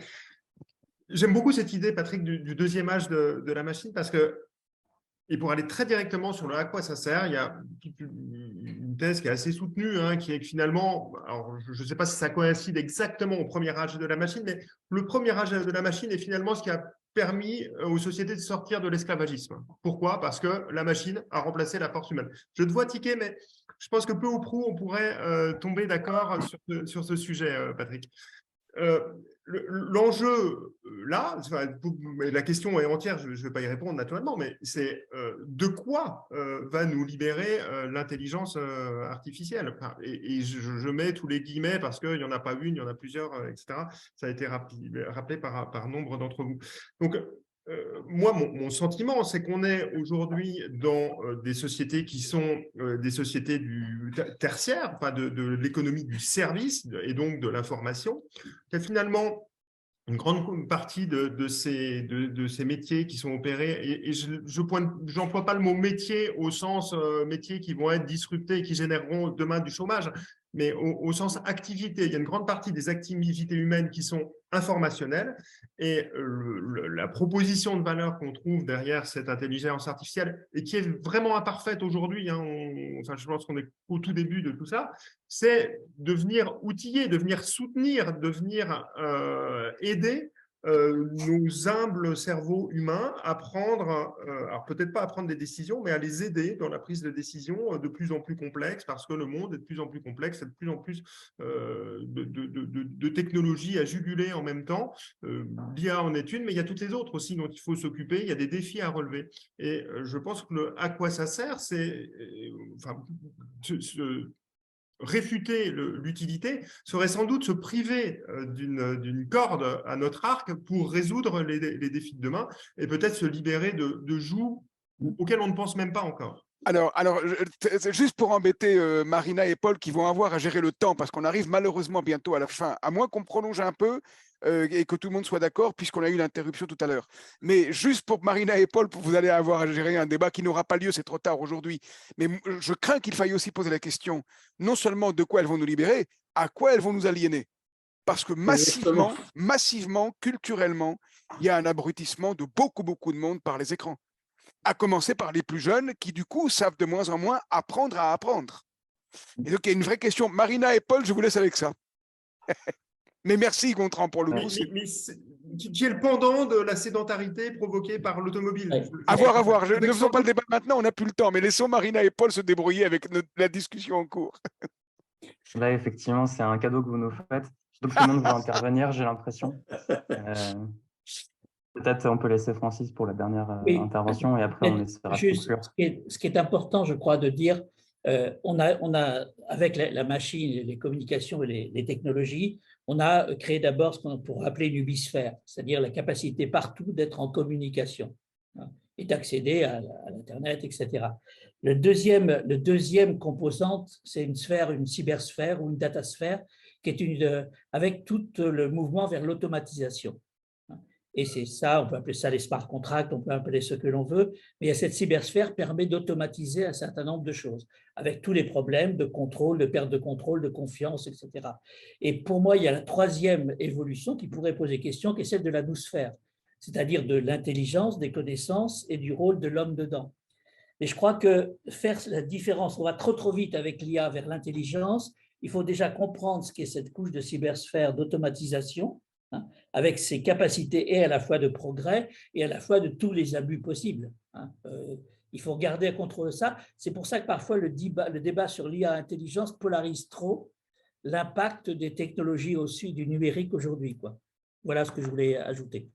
j'aime beaucoup cette idée, Patrick, du deuxième âge de la machine, parce que Et pour aller très directement sur le à quoi ça sert, il y a une thèse qui est assez soutenue, hein, qui est que finalement, alors je ne sais pas si ça coïncide exactement au premier âge de la machine, mais le premier âge de la machine est finalement ce qui a permis aux sociétés de sortir de l'esclavagisme. Pourquoi? Parce que la machine a remplacé la force humaine. Je te vois tiquer, mais je pense que peu ou prou, on pourrait tomber d'accord sur ce sujet, Patrick. L'enjeu là, la question est entière, je ne vais pas y répondre naturellement, mais c'est de quoi va nous libérer l'intelligence artificielle. Et je mets tous les guillemets parce qu'il n'y en a pas une, il y en a plusieurs, etc. Ça a été rappelé par nombre d'entre vous. Donc, moi, mon sentiment, c'est qu'on est aujourd'hui dans des sociétés qui sont des sociétés du tertiaire, enfin de l'économie du service et donc de l'information. Finalement, une grande partie de ces métiers qui sont opérés, et je n'emploie pas le mot métier au sens métiers qui vont être disruptés et qui généreront demain du chômage, mais au sens activité. Il y a une grande partie des activités humaines qui sont informationnelles, et la proposition de valeur qu'on trouve derrière cette intelligence artificielle, et qui est vraiment imparfaite aujourd'hui, hein, enfin, je pense qu'on est au tout début de tout ça, c'est de venir outiller, de venir soutenir, de venir aider nos humbles cerveaux humains à prendre, alors peut-être pas à prendre des décisions, mais à les aider dans la prise de décisions de plus en plus complexes, parce que le monde est de plus en plus complexe, et de plus en plus de technologies à juguler en même temps. L'IA en est une, mais il y a toutes les autres aussi dont il faut s'occuper, il y a des défis à relever. Et je pense que à quoi ça sert, c'est réfuter l'utilité serait sans doute se priver d'une corde à notre arc pour résoudre les défis de demain et peut-être se libérer de joues auxquelles on ne pense même pas encore. Alors, juste pour embêter Marina et Paul qui vont avoir à gérer le temps parce qu'on arrive malheureusement bientôt à la fin, à moins qu'on prolonge un peu et que tout le monde soit d'accord puisqu'on a eu l'interruption tout à l'heure. Mais juste pour Marina et Paul, vous allez avoir à gérer un débat qui n'aura pas lieu, c'est trop tard aujourd'hui. Mais je crains qu'il faille aussi poser la question, non seulement de quoi elles vont nous libérer, à quoi elles vont nous aliéner. Parce que massivement, culturellement, il y a un abrutissement de beaucoup de monde par les écrans. À commencer par les plus jeunes qui, du coup, savent de moins en moins apprendre à apprendre. Et donc, il y a une vraie question. Marina et Paul, je vous laisse avec ça. Mais merci, Gontran, pour le coup. Qui est le pendant de la sédentarité provoquée par l'automobile. À voir. Ne faisons pas le débat maintenant, on n'a plus le temps, mais laissons Marina et Paul se débrouiller avec la discussion en cours. Là, effectivement, c'est un cadeau que vous nous faites. Tout le monde va intervenir, j'ai l'impression. Peut-être on peut laisser Francis pour la dernière intervention et après on essaiera de conclure. Ce qui est important, je crois, de dire, on a avec la machine, les communications et les technologies, on a créé d'abord ce qu'on pourrait appeler une ubisphère, c'est-à-dire la capacité partout d'être en communication et d'accéder à l'Internet, etc. Le deuxième composante, c'est une sphère, une cybersphère ou une datasphère, qui est avec tout le mouvement vers l'automatisation. Et c'est ça, on peut appeler ça les smart contracts, on peut appeler ce que l'on veut, mais cette cybersphère permet d'automatiser un certain nombre de choses, avec tous les problèmes de contrôle, de perte de contrôle, de confiance, etc. Et pour moi, il y a la troisième évolution qui pourrait poser question, qui est celle de la noosphère, c'est-à-dire de l'intelligence, des connaissances et du rôle de l'homme dedans. Et je crois que faire la différence, on va trop vite avec l'IA vers l'intelligence, il faut déjà comprendre ce qu'est cette couche de cybersphère d'automatisation, avec ses capacités et à la fois de progrès et à la fois de tous les abus possibles. Il faut garder à contrôler ça. C'est pour ça que parfois le débat sur l'IA intelligence polarise trop l'impact des technologies aussi du numérique aujourd'hui. Voilà ce que je voulais ajouter.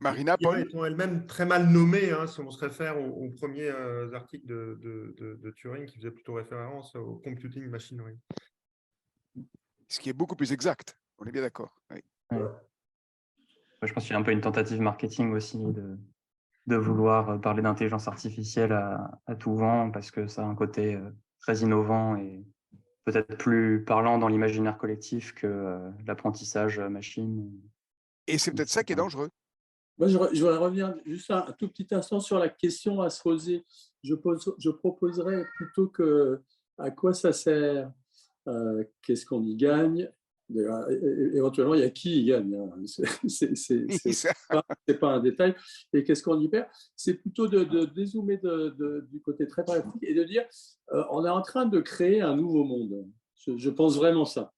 Marina, Paul. Elles sont elles-mêmes très mal nommées, hein, si on se réfère aux premiers articles de Turing qui faisaient plutôt référence au computing machinery. Ce qui est beaucoup plus exact, on est bien d'accord. Oui. Je pense qu'il y a un peu une tentative marketing aussi de vouloir parler d'intelligence artificielle à tout vent parce que ça a un côté très innovant et peut-être plus parlant dans l'imaginaire collectif que l'apprentissage machine. Et c'est peut-être ça qui est dangereux. Moi, je voudrais revenir juste un tout petit instant sur la question à se poser. Je proposerais plutôt que à quoi ça sert, qu'est-ce qu'on y gagne Éventuellement, il y a qui gagne. Hein. C'est pas un détail. Et qu'est-ce qu'on y perd? C'est plutôt de dézoomer du côté très pratique et de dire on est en train de créer un nouveau monde. Je pense vraiment ça.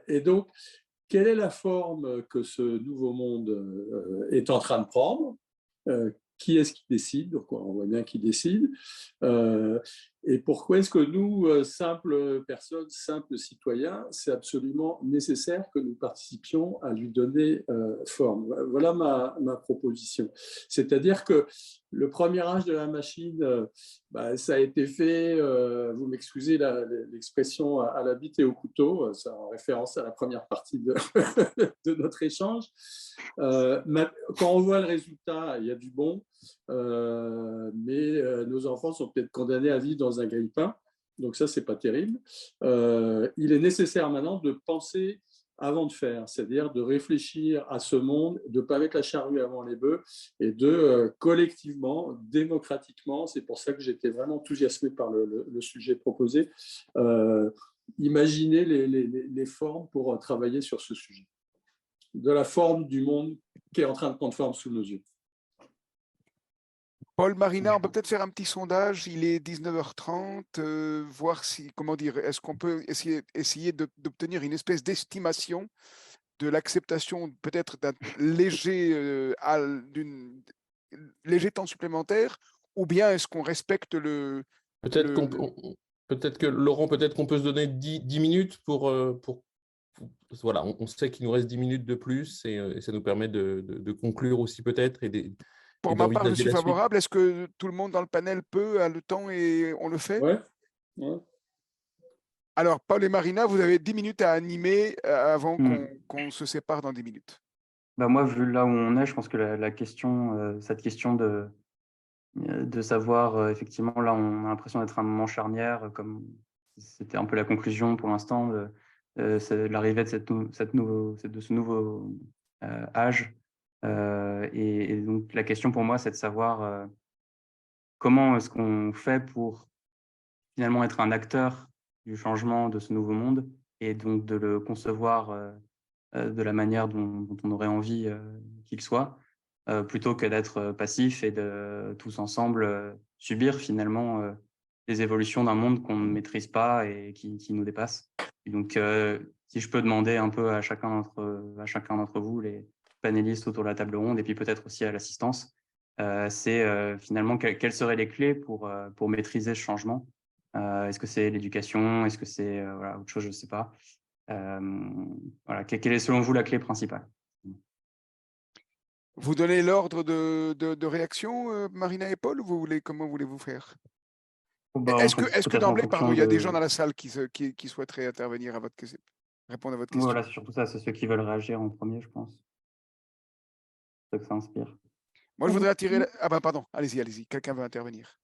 Et donc, quelle est la forme que ce nouveau monde est en train de prendre? Qui est-ce qui décide? Donc, on voit bien qui décide. Et pourquoi est-ce que nous, simples personnes, simples citoyens, c'est absolument nécessaire que nous participions à lui donner forme? Voilà ma proposition. C'est-à-dire que le premier âge de la machine, ça a été fait, vous m'excusez l'expression à la bite et au couteau, c'est en référence à la première partie de notre échange. Quand on voit le résultat, il y a du bon, mais nos enfants sont peut-être condamnés à vivre dans un grille-pain, donc ça, c'est pas terrible. Il est nécessaire maintenant de penser avant de faire, c'est-à-dire de réfléchir à ce monde, de ne pas mettre la charrue avant les bœufs et de collectivement, démocratiquement, c'est pour ça que j'étais vraiment enthousiasmé par le sujet proposé, imaginer les formes pour travailler sur ce sujet, de la forme du monde qui est en train de prendre forme sous nos yeux. Paul, Marina, on peut peut-être faire un petit sondage. Il est 19h30, voir si, comment dire, est-ce qu'on peut essayer d'obtenir une espèce d'estimation de l'acceptation peut-être d'un léger temps supplémentaire, ou bien est-ce qu'on respecte le... Peut-être que Laurent, peut-être qu'on peut se donner 10 minutes pour voilà, on sait qu'il nous reste 10 minutes de plus et ça nous permet de conclure aussi peut-être Pour ma part, je suis favorable. Est-ce que tout le monde dans le panel a le temps et on le fait? Ouais. Alors, Paul et Marina, vous avez 10 minutes à animer avant qu'on se sépare dans 10 minutes. Moi, vu là où on est, je pense que la question, cette question de savoir, effectivement, là, on a l'impression d'être à un moment charnière, comme c'était un peu la conclusion pour l'instant, c'est l'arrivée de ce nouveau âge. Et donc, la question pour moi, c'est de savoir comment est-ce qu'on fait pour finalement être un acteur du changement de ce nouveau monde et donc de le concevoir de la manière dont on aurait envie qu'il soit, plutôt que d'être passif et de tous ensemble subir finalement les évolutions d'un monde qu'on ne maîtrise pas et qui nous dépasse. Et donc, si je peux demander un peu à chacun d'entre vous, les panélistes autour de la table ronde, et puis peut-être aussi à l'assistance, c'est finalement quelles seraient les clés pour maîtriser ce changement. Est-ce que c'est l'éducation? Est-ce que c'est autre chose? Je ne sais pas. Quelle est selon vous la clé principale? Vous donnez l'ordre de réaction, Marina et Paul, ou comment voulez-vous faire? Est-ce que d'emblée, pardon, il y a des gens dans la salle qui souhaiteraient intervenir répondre à votre question? Voilà, c'est surtout ça, c'est ceux qui veulent réagir en premier, je pense. Ceux que ça inspire. Moi, je voudrais attirer... Ah ben, pardon, allez-y, quelqu'un veut intervenir.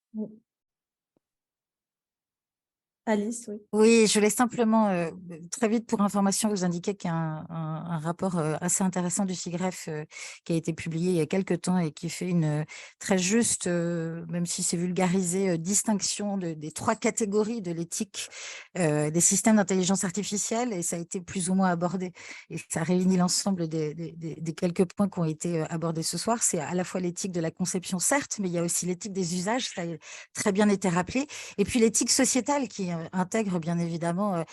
Alice, oui. Oui, je voulais simplement, très vite pour information, vous indiquer qu'il y a un rapport assez intéressant du SIGREF qui a été publié il y a quelques temps et qui fait une très juste, même si c'est vulgarisé, distinction des 3 catégories de l'éthique des systèmes d'intelligence artificielle, et ça a été plus ou moins abordé. Et ça réunit l'ensemble des quelques points qui ont été abordés ce soir. C'est à la fois l'éthique de la conception, certes, mais il y a aussi l'éthique des usages, ça a très bien été rappelé, et puis l'éthique sociétale qui intègre bien évidemment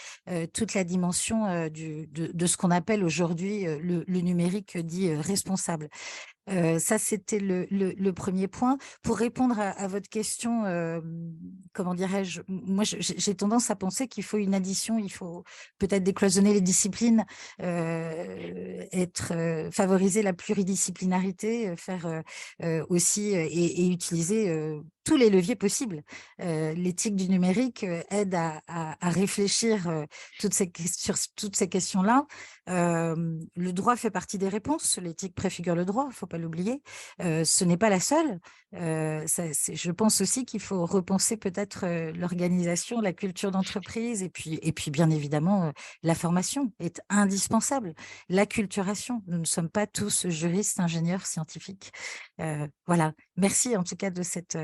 toute la dimension de ce qu'on appelle aujourd'hui le numérique dit responsable. Ça, c'était le premier point. Pour répondre à votre question, comment dirais-je, moi, j'ai tendance à penser qu'il faut une addition, il faut peut-être décloisonner les disciplines, favoriser la pluridisciplinarité, faire aussi et utiliser tous les leviers possibles. L'éthique du numérique aide à réfléchir sur toutes ces questions-là. Le droit fait partie des réponses, l'éthique préfigure le droit, il ne faut pas l'oublier. Ce n'est pas la seule. Je pense aussi qu'il faut repenser peut-être l'organisation, la culture d'entreprise et puis bien évidemment la formation est indispensable. L'acculturation, nous ne sommes pas tous juristes, ingénieurs, scientifiques. Voilà, merci en tout cas de cette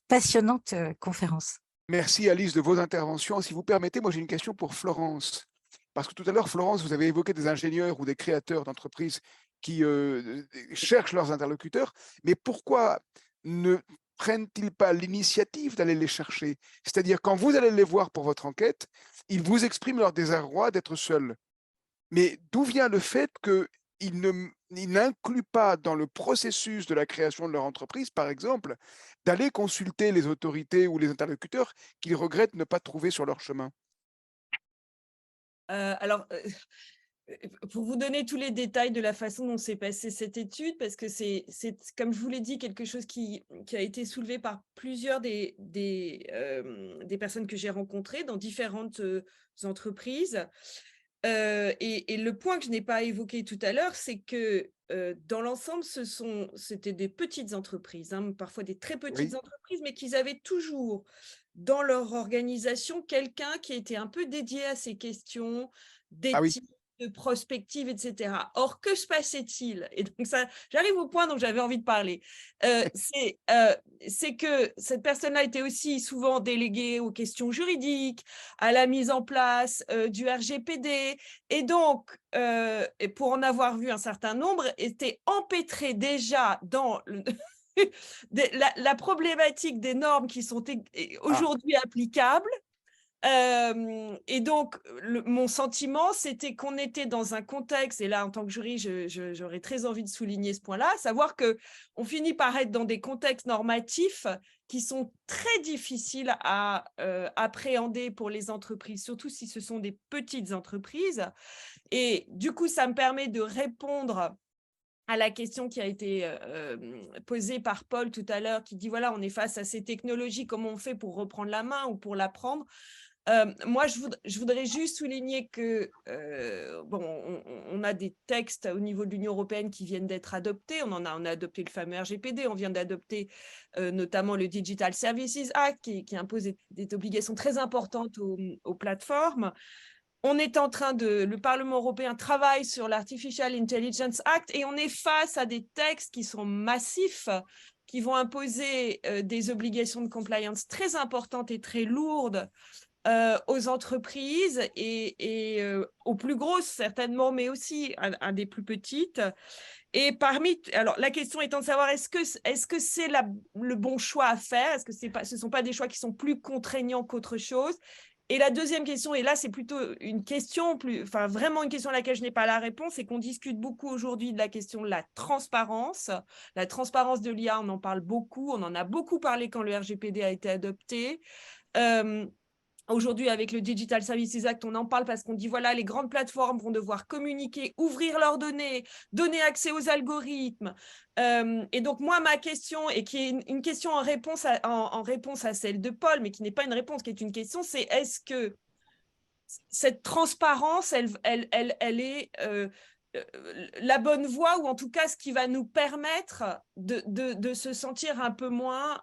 passionnante conférence. Merci Alice de vos interventions. Si vous permettez, moi j'ai une question pour Florence. Parce que tout à l'heure, Florence, vous avez évoqué des ingénieurs ou des créateurs d'entreprises qui cherchent leurs interlocuteurs, mais pourquoi ne prennent-ils pas l'initiative d'aller les chercher? C'est-à-dire, quand vous allez les voir pour votre enquête, ils vous expriment leur désarroi d'être seuls. Mais d'où vient le fait qu'ils n'incluent pas dans le processus de la création de leur entreprise, par exemple, d'aller consulter les autorités ou les interlocuteurs qu'ils regrettent ne pas trouver sur leur chemin? Alors, pour vous donner tous les détails de la façon dont s'est passée cette étude, parce que c'est comme je vous l'ai dit, quelque chose qui a été soulevé par plusieurs des personnes que j'ai rencontrées dans différentes entreprises. Et le point que je n'ai pas évoqué tout à l'heure, c'est que dans l'ensemble, c'était des petites entreprises, hein, parfois des très petites entreprises, mais qu'ils avaient toujours dans leur organisation quelqu'un qui était un peu dédié à ces questions d'éthique, de prospective, etc. Or, que se passait-il? Et donc, j'arrive au point dont j'avais envie de parler. C'est que cette personne-là était aussi souvent déléguée aux questions juridiques, à la mise en place du RGPD, et donc, et pour en avoir vu un certain nombre, était empêtrée déjà dans la problématique des normes qui sont aujourd'hui applicables. Et donc, mon sentiment, c'était qu'on était dans un contexte, et là, en tant que jury, j'aurais très envie de souligner ce point-là, savoir qu'on finit par être dans des contextes normatifs qui sont très difficiles à appréhender pour les entreprises, surtout si ce sont des petites entreprises. Et du coup, ça me permet de répondre à la question qui a été posée par Paul tout à l'heure, qui dit, voilà, on est face à ces technologies, comment on fait pour reprendre la main ou pour l'apprendre? Moi, je voudrais juste souligner que, on a des textes au niveau de l'Union européenne qui viennent d'être adoptés. On a adopté le fameux RGPD, on vient d'adopter notamment le Digital Services Act qui impose des obligations très importantes aux plateformes. On est en train le Parlement européen travaille sur l'Artificial Intelligence Act et on est face à des textes qui sont massifs, qui vont imposer des obligations de compliance très importantes et très lourdes aux entreprises et aux plus grosses certainement, mais aussi à des plus petites. Et alors la question étant de savoir est-ce que c'est le bon choix à faire? Est-ce que ce ne sont pas des choix qui sont plus contraignants qu'autre chose? Et la deuxième question, et là c'est plutôt une question, vraiment une question à laquelle je n'ai pas la réponse, c'est qu'on discute beaucoup aujourd'hui de la question de la transparence. La transparence de l'IA, on en parle beaucoup, on en a beaucoup parlé quand le RGPD a été adopté. Aujourd'hui, avec le Digital Services Act, on en parle parce qu'on dit, voilà, les grandes plateformes vont devoir communiquer, ouvrir leurs données, donner accès aux algorithmes. Et donc, moi, ma question, et qui est une question en réponse à celle de Paul, mais qui n'est pas une réponse, qui est une question, c'est est-ce que cette transparence, elle est la bonne voie, ou en tout cas, ce qui va nous permettre de se sentir un peu moins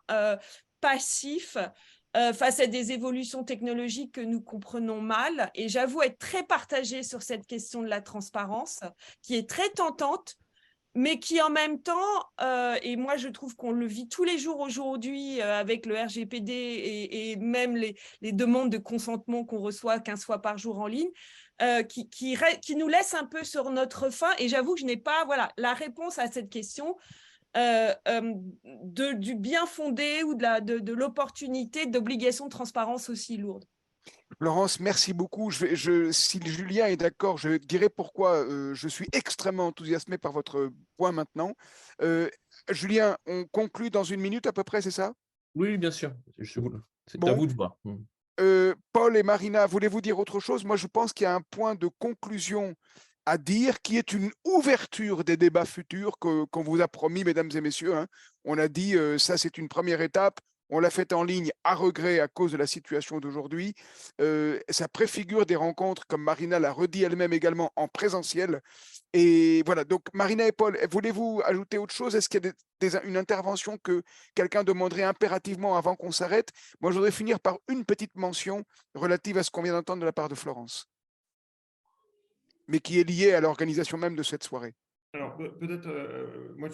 passif face à des évolutions technologiques que nous comprenons mal. Et j'avoue être très partagée sur cette question de la transparence, qui est très tentante, mais qui en même temps, et moi je trouve qu'on le vit tous les jours aujourd'hui avec le RGPD et même les demandes de consentement qu'on reçoit 15 fois par jour en ligne, qui nous laisse un peu sur notre faim. Et j'avoue que je n'ai pas la réponse à cette question. Du bien fondé ou de l'opportunité d'obligation de transparence aussi lourde. Florence, merci beaucoup. Si Julien est d'accord, je dirai pourquoi je suis extrêmement enthousiasmé par votre point maintenant. Julien, on conclut dans 1 minute à peu près, c'est ça? Oui, bien sûr. C'est à vous de voir. Paul et Marina, voulez-vous dire autre chose? Moi, je pense qu'il y a un point de conclusion à dire, qui est une ouverture des débats futurs qu'on vous a promis, mesdames et messieurs. Hein. On a dit, ça c'est une première étape, on l'a fait en ligne à regret à cause de la situation d'aujourd'hui. Ça préfigure des rencontres, comme Marina l'a redit elle-même également, en présentiel. Et voilà, donc Marina et Paul, voulez-vous ajouter autre chose? Est-ce qu'il y a une intervention que quelqu'un demanderait impérativement avant qu'on s'arrête? Moi, je voudrais finir par une petite mention relative à ce qu'on vient d'entendre de la part de Florence, mais qui est lié à l'organisation même de cette soirée. Alors, peut-être, moi,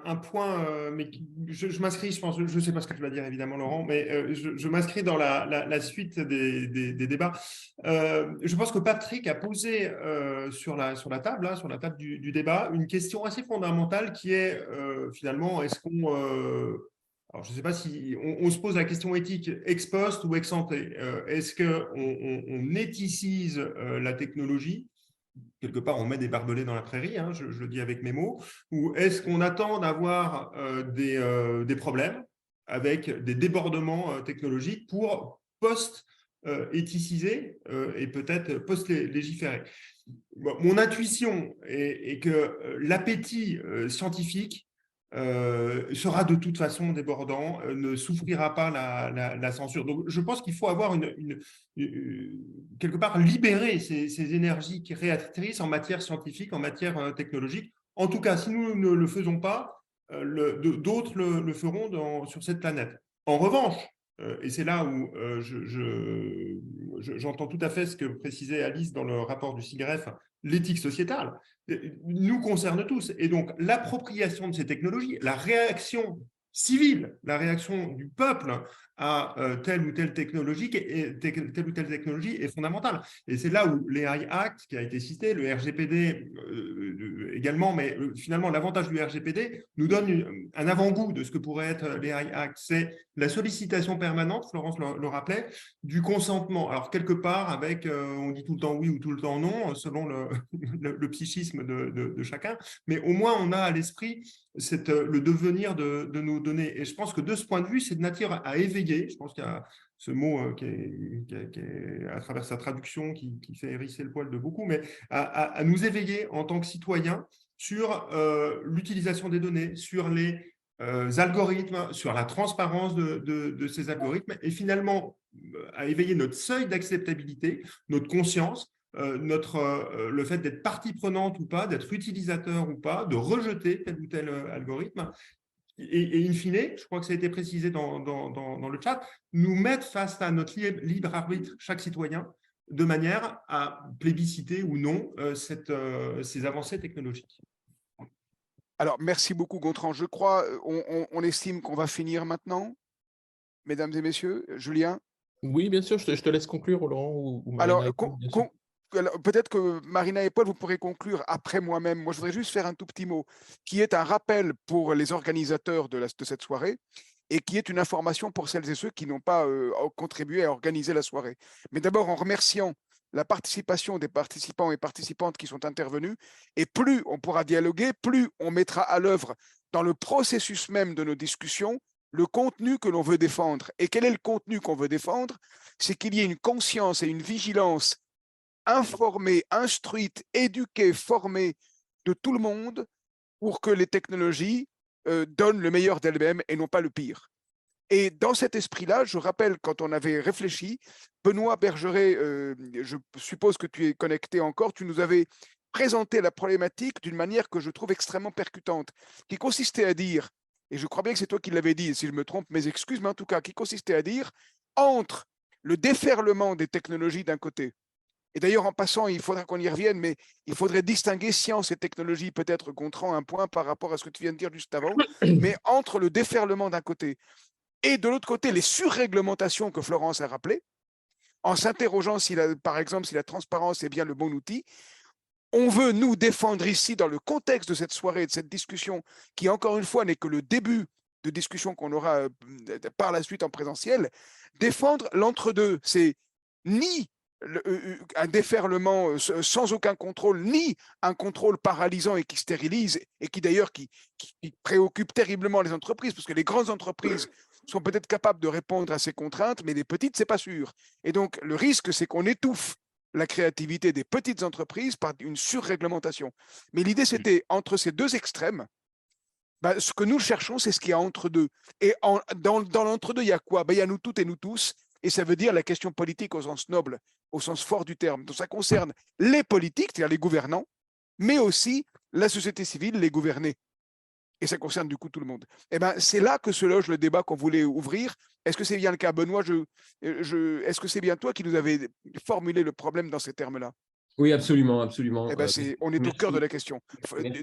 un point, mais je m'inscris, je pense, je ne sais pas ce que tu vas dire, évidemment, Laurent, mais je m'inscris dans la suite des débats. Je pense que Patrick a posé sur la table, hein, sur la table du débat, une question assez fondamentale qui est, finalement, est-ce qu'on... alors, je ne sais pas si on se pose la question éthique ex post ou ex ante. Est-ce qu'on éthicise la technologie? Quelque part, on met des barbelés dans la prairie, hein, je le dis avec mes mots, ou est-ce qu'on attend d'avoir des problèmes avec des débordements technologiques pour post-éthiciser et peut-être post-légiférer? Bon, mon intuition est que l'appétit scientifique sera de toute façon débordant, ne souffrira pas la censure. Donc, je pense qu'il faut avoir quelque part libérer ces énergies créatrices en matière scientifique, en matière technologique. En tout cas, si nous ne le faisons pas, d'autres le feront sur cette planète. En revanche, et c'est là où j'entends tout à fait ce que précisait Alice dans le rapport du CIGREF, l'éthique sociétale, nous concerne tous. Et donc, l'appropriation de ces technologies, la réaction civile, la réaction du peuple à telle ou telle technologie est fondamentale. Et c'est là où l'AI Act, qui a été cité, le RGPD également, mais finalement, l'avantage du RGPD nous donne un avant-goût de ce que pourrait être l'AI Act. C'est la sollicitation permanente, Florence le rappelait, du consentement. Alors, quelque part, avec, on dit tout le temps oui ou tout le temps non, selon le psychisme de chacun, mais au moins, on a à l'esprit le devenir de nos données. Et je pense que de ce point de vue, c'est de nature à éveiller. Je pense qu'il y a ce mot qui est, à travers sa traduction, qui fait hérisser le poil de beaucoup, mais à nous éveiller en tant que citoyens sur l'utilisation des données, sur les algorithmes, sur la transparence de ces algorithmes, et finalement à éveiller notre seuil d'acceptabilité, notre conscience, le fait d'être partie prenante ou pas, d'être utilisateur ou pas, de rejeter tel ou tel algorithme. Et in fine, je crois que ça a été précisé dans le chat, nous mettre face à notre libre arbitre, chaque citoyen, de manière à plébisciter ou non ces avancées technologiques. Alors, merci beaucoup, Gontran. Je crois, on estime qu'on va finir maintenant, mesdames et messieurs. Julien? Oui, bien sûr, je te laisse conclure, Laurent, ou Marina. Alors, peut-être que Marina et Paul, vous pourrez conclure après moi-même. Moi, je voudrais juste faire un tout petit mot, qui est un rappel pour les organisateurs de cette soirée et qui est une information pour celles et ceux qui n'ont pas contribué à organiser la soirée. Mais d'abord, en remerciant la participation des participants et participantes qui sont intervenus, et plus on pourra dialoguer, plus on mettra à l'œuvre dans le processus même de nos discussions le contenu que l'on veut défendre. Et quel est le contenu qu'on veut défendre? C'est qu'il y ait une conscience et une vigilance informée, instruite, éduquée, formée de tout le monde pour que les technologies donnent le meilleur d'elles-mêmes et non pas le pire. Et dans cet esprit-là, je rappelle, quand on avait réfléchi, Benoît Bergeret, je suppose que tu es connecté encore, tu nous avais présenté la problématique d'une manière que je trouve extrêmement percutante, qui consistait à dire, et je crois bien que c'est toi qui l'avais dit, si je me trompe, mes excuses, mais en tout cas, qui consistait à dire, entre le déferlement des technologies d'un côté, et d'ailleurs, en passant, il faudra qu'on y revienne, mais il faudrait distinguer science et technologie, peut-être, Gontran, un point par rapport à ce que tu viens de dire juste avant, mais entre le déferlement d'un côté et de l'autre côté, les surréglementations que Florence a rappelées, en s'interrogeant, par exemple, si la transparence est bien le bon outil, on veut, nous, défendre ici, dans le contexte de cette soirée, de cette discussion, qui, encore une fois, n'est que le début de discussion qu'on aura par la suite en présentiel, défendre l'entre-deux. C'est ni un déferlement sans aucun contrôle, ni un contrôle paralysant et qui stérilise, et qui d'ailleurs qui préoccupe terriblement les entreprises, parce que les grandes entreprises sont peut-être capables de répondre à ces contraintes, mais les petites, c'est pas sûr. Et donc, le risque, c'est qu'on étouffe la créativité des petites entreprises par une surréglementation. Mais l'idée, c'était, entre ces deux extrêmes, ce que nous cherchons, c'est ce qu'il y a entre deux. Et dans l'entre-deux, il y a quoi? Il y a nous toutes et nous tous, et ça veut dire la question politique au sens noble, au sens fort du terme. Donc ça concerne les politiques, c'est-à-dire les gouvernants, mais aussi la société civile, les gouvernés. Et ça concerne du coup tout le monde. Eh ben, c'est là que se loge le débat qu'on voulait ouvrir. Est-ce que c'est bien le cas, Benoît? Est-ce que c'est bien toi qui nous avais formulé le problème dans ces termes-là? Oui, absolument, absolument. Eh ben, on est au cœur Merci. de la question.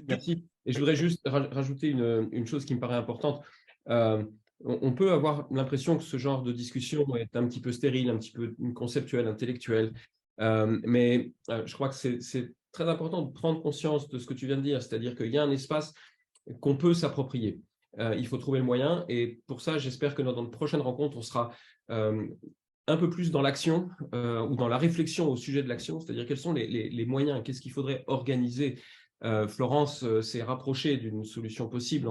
Merci. Et je voudrais juste rajouter une chose qui me paraît importante. On peut avoir l'impression que ce genre de discussion est un petit peu stérile, un petit peu conceptuelle, intellectuelle. Mais je crois que c'est très important de prendre conscience de ce que tu viens de dire, c'est-à-dire qu'il y a un espace qu'on peut s'approprier. Il faut trouver le moyen. Et pour ça, j'espère que dans notre prochaine rencontre, on sera un peu plus dans l'action ou dans la réflexion au sujet de l'action, c'est-à-dire quels sont les moyens, qu'est-ce qu'il faudrait organiser. Florence s'est rapprochée d'une solution possible,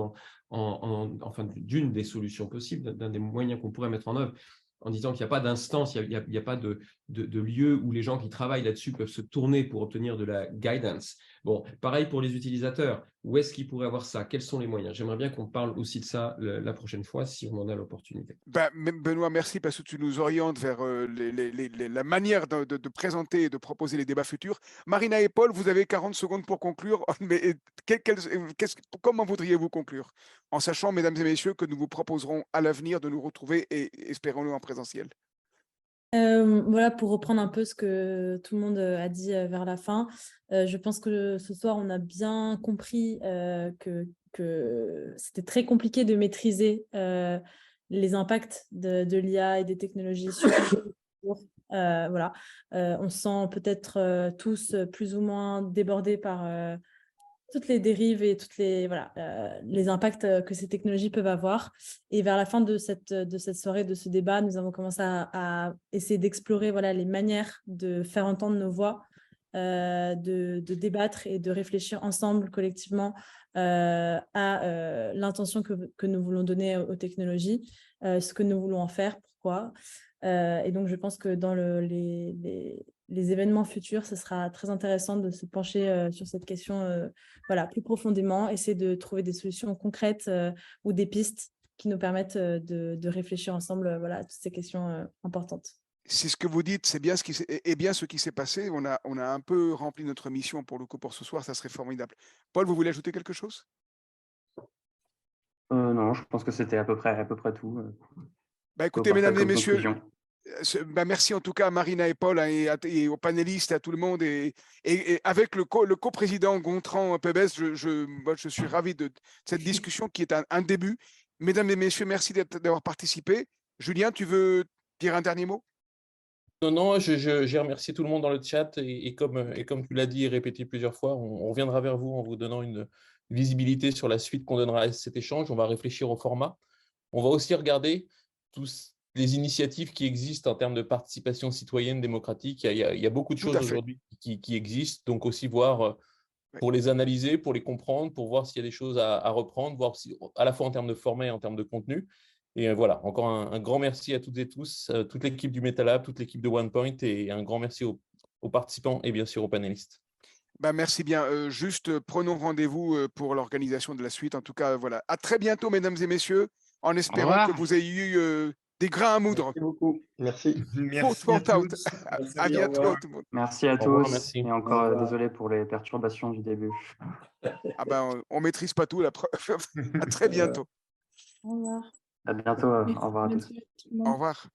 enfin d'une des solutions possibles, d'un des moyens qu'on pourrait mettre en œuvre, en disant qu'il n'y a pas d'instance, il n'y a pas de lieu où les gens qui travaillent là-dessus peuvent se tourner pour obtenir de la guidance. Bon, pareil pour les utilisateurs. Où est-ce qu'ils pourraient avoir ça? Quels sont les moyens? J'aimerais bien qu'on parle aussi de ça la prochaine fois, si on en a l'opportunité. Benoît, merci parce que tu nous orientes vers la manière de présenter et de proposer les débats futurs. Marina et Paul, vous avez 40 secondes pour conclure. Mais comment voudriez-vous conclure? En sachant, mesdames et messieurs, que nous vous proposerons à l'avenir de nous retrouver et espérons-le en présentiel. Voilà, pour reprendre un peu ce que tout le monde a dit vers la fin, je pense que ce soir, on a bien compris que c'était très compliqué de maîtriser les impacts de l'IA et des technologies sur voilà. On se sent peut-être tous plus ou moins débordés par toutes les dérives et toutes les impacts que ces technologies peuvent avoir. Et vers la fin de cette soirée, de ce débat, nous avons commencé à essayer d'explorer les manières de faire entendre nos voix, de débattre et de réfléchir ensemble, collectivement, à l'intention que nous voulons donner aux technologies, ce que nous voulons en faire, pourquoi. Et donc, je pense que dans les événements futurs, ce sera très intéressant de se pencher sur cette question plus profondément, essayer de trouver des solutions concrètes ou des pistes qui nous permettent de réfléchir ensemble à toutes ces questions importantes. C'est ce que vous dites, c'est bien ce qui s'est passé. On a un peu rempli notre mission pour le coup pour ce soir, ça serait formidable. Paul, vous voulez ajouter quelque chose? Non, je pense que c'était à peu près tout. Écoutez, mesdames et messieurs, merci en tout cas à Marina et Paul et aux panélistes, à tout le monde. Et avec le coprésident Gontran Pébès, je suis ravi de cette discussion qui est un début. Mesdames et messieurs, merci d'avoir participé. Julien, tu veux dire un dernier mot? Non, j'ai remercié tout le monde dans le chat et comme tu l'as dit et répété plusieurs fois, on reviendra vers vous en vous donnant une visibilité sur la suite qu'on donnera à cet échange. On va réfléchir au format. On va aussi regarder tous les initiatives qui existent en termes de participation citoyenne démocratique. Il y a beaucoup de choses aujourd'hui qui existent, donc aussi voir pour les analyser, pour les comprendre, pour voir s'il y a des choses à reprendre, voir si, à la fois en termes de format et en termes de contenu. Et voilà, encore un grand merci à toutes et tous, toute l'équipe du MetaLab, toute l'équipe de OnePoint et un grand merci aux participants et bien sûr aux panélistes. Merci bien. Juste prenons rendez-vous pour l'organisation de la suite. En tout cas, voilà. À très bientôt, mesdames et messieurs, en espérant que vous ayez eu des grains à moudre. Merci beaucoup. Merci. Merci à tous. À bientôt, tout le monde. Merci à tous. Et encore désolé pour les perturbations du début. On maîtrise pas tout, la preuve. À très bientôt. Au revoir. À bientôt. Au revoir à tous. Au revoir.